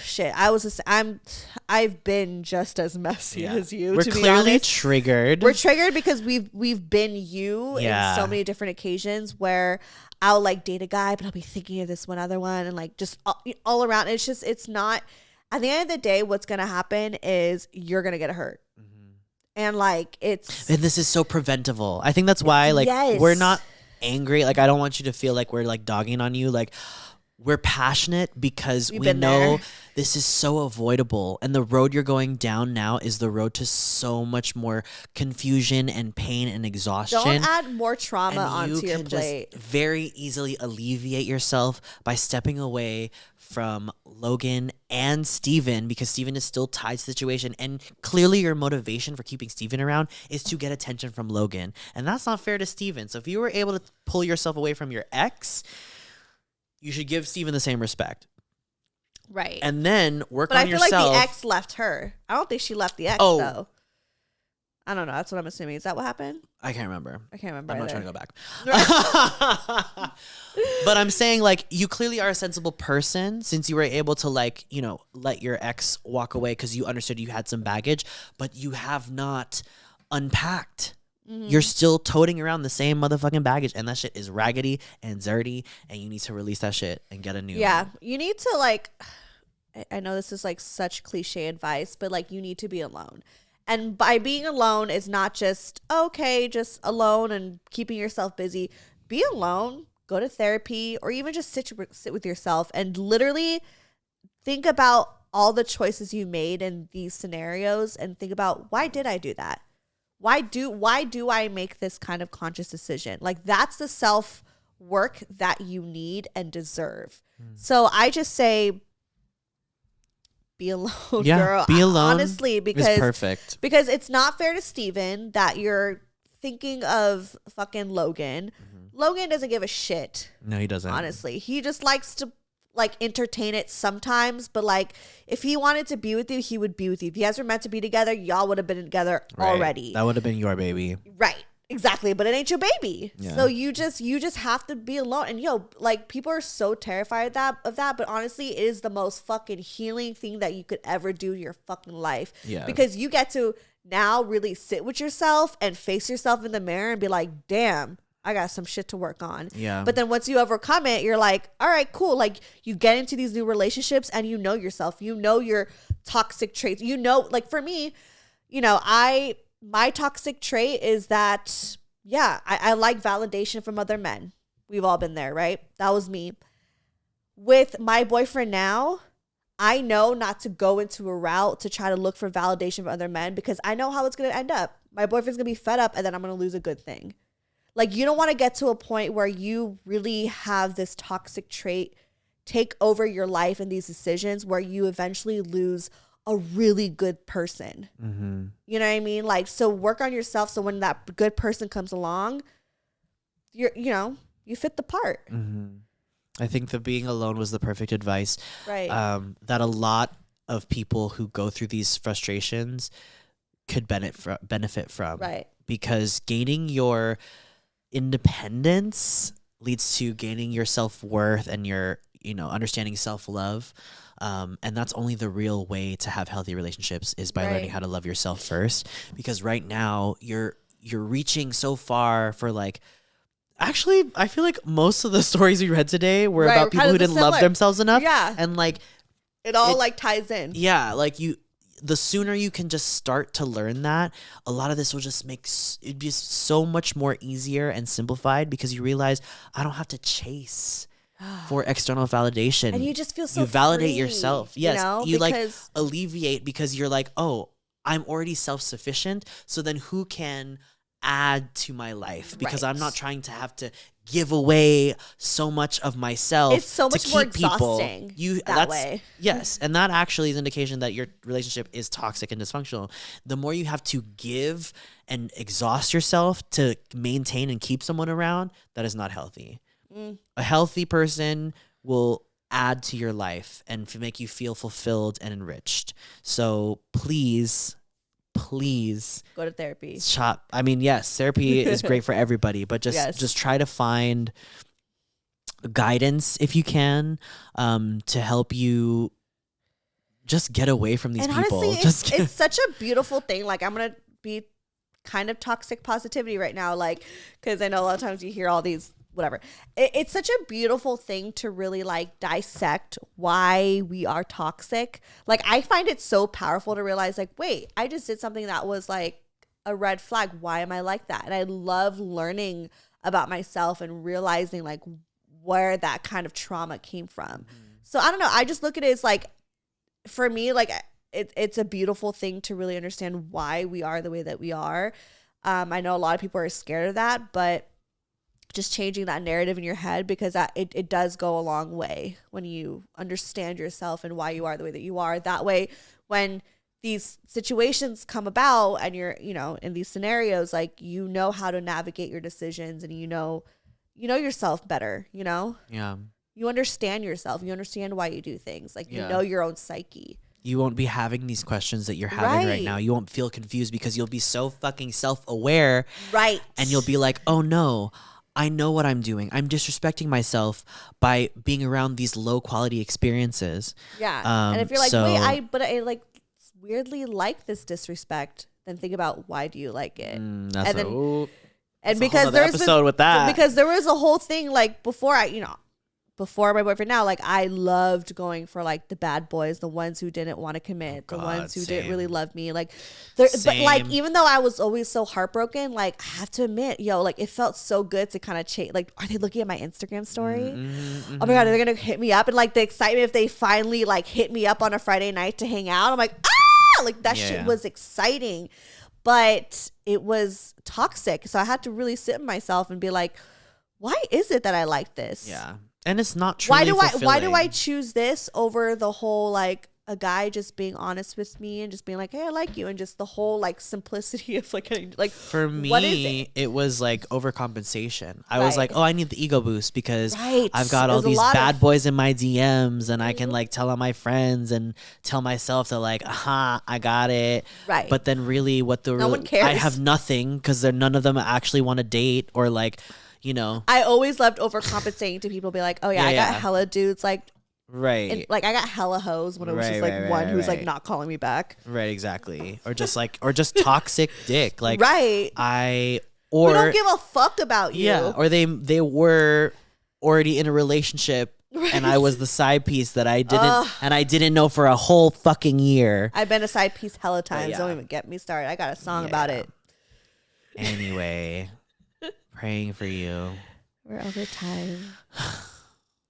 shit. I've been just as messy as you. We're to be clearly honest. triggered. We're triggered because we've been you in so many different occasions where I'll like date a guy, but I'll be thinking of this one other one, and like just all around. It's not. At the end of the day, what's gonna happen is you're gonna get hurt. And like and this is so preventable. I think that's why like we're not angry. Like, I don't want you to feel like we're like dogging on you. Like, we're passionate because we know this is so avoidable, and the road you're going down now is the road to so much more confusion and pain and exhaustion. Don't add more trauma and onto your plate. Just very easily alleviate yourself by stepping away from Logan and Steven, because Steven is still tied to the situation, and clearly your motivation for keeping Steven around is to get attention from Logan, and that's not fair to Steven. So if you were able to pull yourself away from your ex, you should give Steven the same respect. Right. And then work on yourself. But I feel like the ex left her. I don't think she left the ex, though. I don't know. That's what I'm assuming. Is that what happened? I can't remember. I'm not trying to go back. But I'm saying, like, you clearly are a sensible person since you were able to, like, you know, let your ex walk away because you understood you had some baggage, but you have not unpacked. You're still toting around the same motherfucking baggage, and that shit is raggedy and dirty, and you need to release that shit and get a new one. You need to, like, I know this is like such cliche advice, but like, you need to be alone. And by being alone is not just, just alone and keeping yourself busy. Be alone, go to therapy, or even just sit with yourself and literally think about all the choices you made in these scenarios and think about, why did I do that? Why do I make this kind of conscious decision? Like, that's the self work that you need and deserve. So I just say, be alone, girl. Be alone. Honestly, because is perfect. Because it's not fair to Steven that you're thinking of fucking Logan. Logan doesn't give a shit. No, he doesn't. Honestly, he just likes to like entertain it sometimes, but like if he wanted to be with you, he would be with you. If you guys were meant to be together, y'all would have been together already. That would have been your baby. Right. Exactly. But it ain't your baby. Yeah. So you just have to be alone. And like, people are so terrified of that, but honestly, it is the most fucking healing thing that you could ever do in your fucking life. Yeah. Because you get to now really sit with yourself and face yourself in the mirror and be like, damn, I got some shit to work on. Yeah. But then once you overcome it, you're like, all right, cool. Like, you get into these new relationships and you know yourself. You know your toxic traits. You know, like for me, my toxic trait is that, I like validation from other men. We've all been there, right? That was me. With my boyfriend now, I know not to go into a route to try to look for validation from other men because I know how it's going to end up. My boyfriend's going to be fed up and then I'm going to lose a good thing. Like, you don't want to get to a point where you really have this toxic trait take over your life and these decisions where you eventually lose a really good person. Mm-hmm. You know what I mean? Like, so work on yourself so when that good person comes along, you fit the part. Mm-hmm. I think that being alone was the perfect advice. Right. That a lot of people who go through these frustrations could benefit from. Right. Because gaining your independence leads to gaining your self-worth and your understanding self-love, and that's only the real way to have healthy relationships is by learning how to love yourself first. Because right now you're reaching so far for like, actually I feel like most of the stories we read today were about people who didn't love themselves enough. Yeah. And like it all like ties in. Yeah, like the sooner you can just start to learn that, a lot of this will just it'd be so much more easier and simplified, because you realize I don't have to chase for external validation. And you just feel so you validate free, yourself. Yes, you like because alleviate, because you're like, oh, I'm already self-sufficient, so then who can add to my life? Because I'm not trying to have to give away so much of myself. It's so much more exhausting that way. Yes, and that actually is indication that your relationship is toxic and dysfunctional. The more you have to give and exhaust yourself to maintain and keep someone around, that is not healthy. A healthy person will add to your life and make you feel fulfilled and enriched. So please go to therapy. I mean, yes, therapy is great for everybody, but just try to find guidance if you can, to help you just get away from these people. Honestly, it's such a beautiful thing. Like, I'm gonna be kind of toxic positivity right now, like, because I know a lot of times you hear all these whatever. It's such a beautiful thing to really like dissect why we are toxic. Like, I find it so powerful to realize, like, wait, I just did something that was like a red flag. Why am I like that? And I love learning about myself and realizing like where that kind of trauma came from. So I don't know. I just look at it as like, for me, like it's a beautiful thing to really understand why we are the way that we are. I know a lot of people are scared of that, but just changing that narrative in your head, because it does go a long way when you understand yourself and why you are the way that you are. That way, when these situations come about and you're, in these scenarios, like, how to navigate your decisions, and you know yourself better, Yeah. You understand yourself. You understand why you do things. Like, you know your own psyche. You won't be having these questions that you're having right now. You won't feel confused because you'll be so fucking self-aware. Right. And you'll be like, oh no, I know what I'm doing. I'm disrespecting myself by being around these low quality experiences. Yeah. And if you're like, wait, I like weirdly like this disrespect, then think about, why do you like it? That's and because there's episode with that. Because there was a whole thing like before before my boyfriend now, like, I loved going for like the bad boys, the ones who didn't want to commit, the ones who didn't really love me. Like, but like, even though I was always so heartbroken, like, I have to admit, like, it felt so good to kind of change. Like, are they looking at my Instagram story? Oh my God, they're going to hit me up. And like the excitement if they finally like hit me up on a Friday night to hang out, I'm like, like that shit was exciting, but it was toxic. So I had to really sit with myself and be like, why is it that I like this? Yeah. And it's not truly why do I choose this over the whole like a guy just being honest with me and just being like, hey, I like you, and just the whole like simplicity of like for me, what is it was like overcompensation. I was like, oh, I need the ego boost because Right. I've got all There's a these lot bad boys in my DMs, and I can like tell all my friends and tell myself that like, aha, I got it. Right. But then really, No one cares. I have nothing because none of them actually want to date or like, I always loved overcompensating to people. Be like, oh yeah, I got hella dudes like. Right. And, like, I got hella hoes when it was just like one who's like not calling me back. Right, exactly. Or just toxic dick. Like, right. we don't give a fuck about you. Yeah. Or they were already in a relationship, right, and I was the side piece that I didn't know for a whole fucking year. I've been a side piece hella times. Yeah. Don't even get me started. I got a song about it. Anyway, praying for you. We're over time.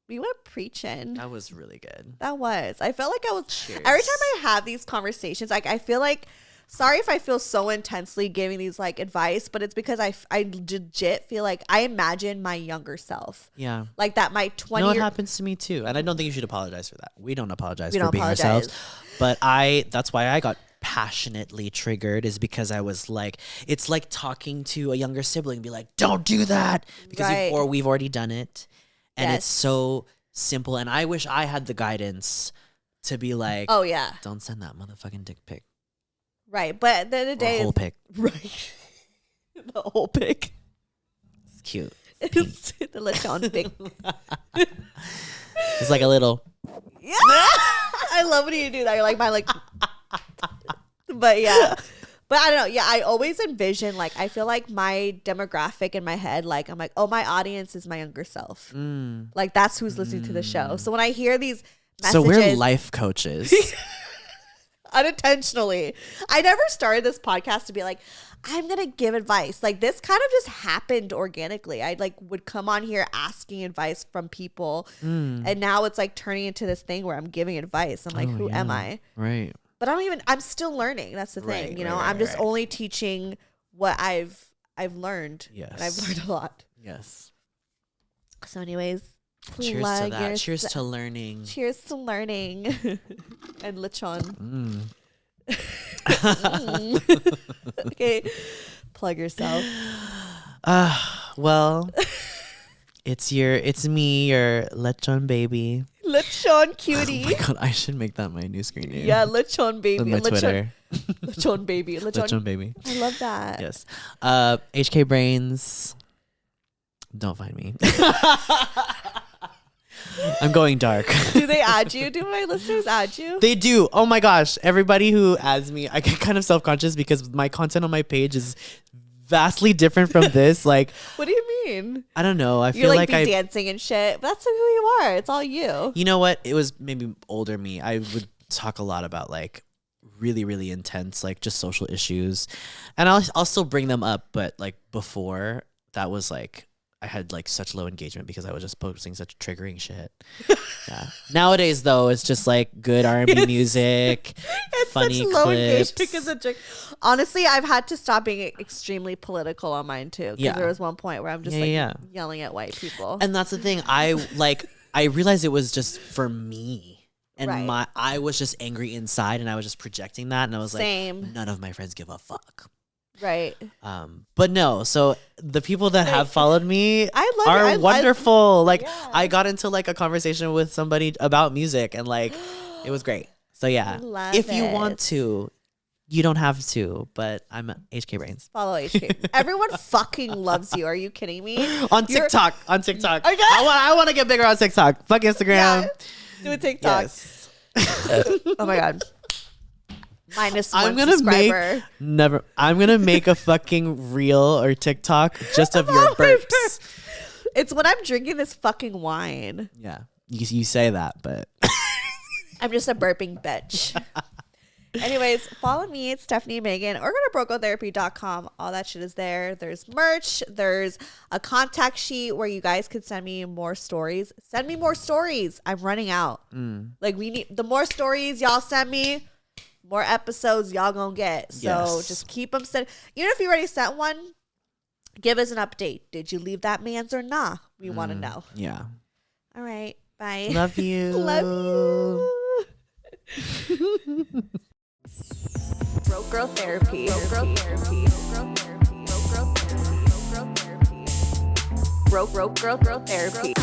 We went preaching. That was really good. That was. I felt like I was. Cheers. Every time I have these conversations, like, I feel like sorry if I feel so intensely giving these like advice, but it's because I legit feel like I imagine my younger self. Yeah. Like that my 20 No, it happens to me too. And I don't think you should apologize for that. We don't apologize We for don't being apologize. ourselves. But that's why I got passionately triggered, is because I was like, it's like talking to a younger sibling, be like, don't do that, because Right. we've already done it. And Yes. it's so simple. And I wish I had the guidance to be like, Oh yeah. don't send that motherfucking dick pic. Right. But at the end of the Or day, a whole pic. right. The whole pic. It's cute. It's the lechon pic. It's like a little. Yeah. I love when you do that. You're like my like. But yeah. But I don't know. Yeah, I always envision like I feel like my demographic in my head, like I'm like, oh, my audience is my younger self. Like that's who's listening to the show. So when I hear these messages, So we're life coaches. unintentionally, I never started this podcast to be like, I'm gonna give advice. Like this kind of just happened organically. I like would come on here asking advice from people, and now it's like turning into this thing where I'm giving advice. I'm like, who am I? Right. But I'm still learning. That's the thing, Right, you know. right, I'm just right. only teaching what I've learned. Yes. And I've learned a lot. Yes. So anyways, Cheers to plug that. Cheers yourse- to learning. Cheers to learning. And lechon. Okay. Plug yourself. Well, it's me, your lechon baby. Lechon cutie. Oh my god, I should make that my new screen name. Yeah, lechon baby. On my Twitter. Lechon baby. Lechon baby. I love that. Yes. HK Brains. Don't find me. I'm going dark. Do they add you? Do my listeners add you? They do. Oh my gosh. Everybody who adds me, I get kind of self-conscious because my content on my page is vastly different from this. Like, What do you mean? I don't know. I You feel like like be dancing and shit. But that's who you are. It's all you. You know what? It was maybe older me. I would talk a lot about like really, really intense, like just social issues. And I'll still bring them up. But like before, that was like, I had like such low engagement because I was just posting such triggering shit. Yeah. Nowadays though, it's just like good R&B music, It's funny such low clips. engagement because of honestly, I've had to stop being extremely political on mine too. Because Yeah. there was one point where I'm just yelling at white people. And that's the thing. I realized it was just for me. And Right. I was just angry inside and I was just projecting that. And I was Same. like, none of my friends give a fuck. Right. But no, so the people that have followed me I love are it. wonderful. Like Yeah. I got into like a conversation with somebody about music and like it was great. So yeah, Love if you it. want to, you don't have to, but I'm HK Brains. Follow HK. Everyone fucking loves you. Are you kidding me? On You're- TikTok. Okay. I want to get bigger on TikTok. Fuck Instagram. Yeah. Do a TikTok. Yes. Oh my god. Minus one I'm gonna subscriber. I'm gonna make a fucking reel or TikTok just of your burps. It's when I'm drinking this fucking wine. Yeah, you say that, but I'm just a burping bitch. Anyways, follow me. It's Stefanie Maegan, or go to brokegirl.com. All that shit is there. There's merch. There's a contact sheet where you guys can send me more stories. Send me more stories. I'm running out. Like we need the more stories y'all send me, more episodes y'all gonna get. So Yes. just keep them sent. Even if you already sent one, give us an update. Did you leave that man's or nah? We want to know. yeah. All right. Bye. Love you. Love you. Broke girl therapy. Broke girl therapy. Broke girl therapy. Broke girl therapy.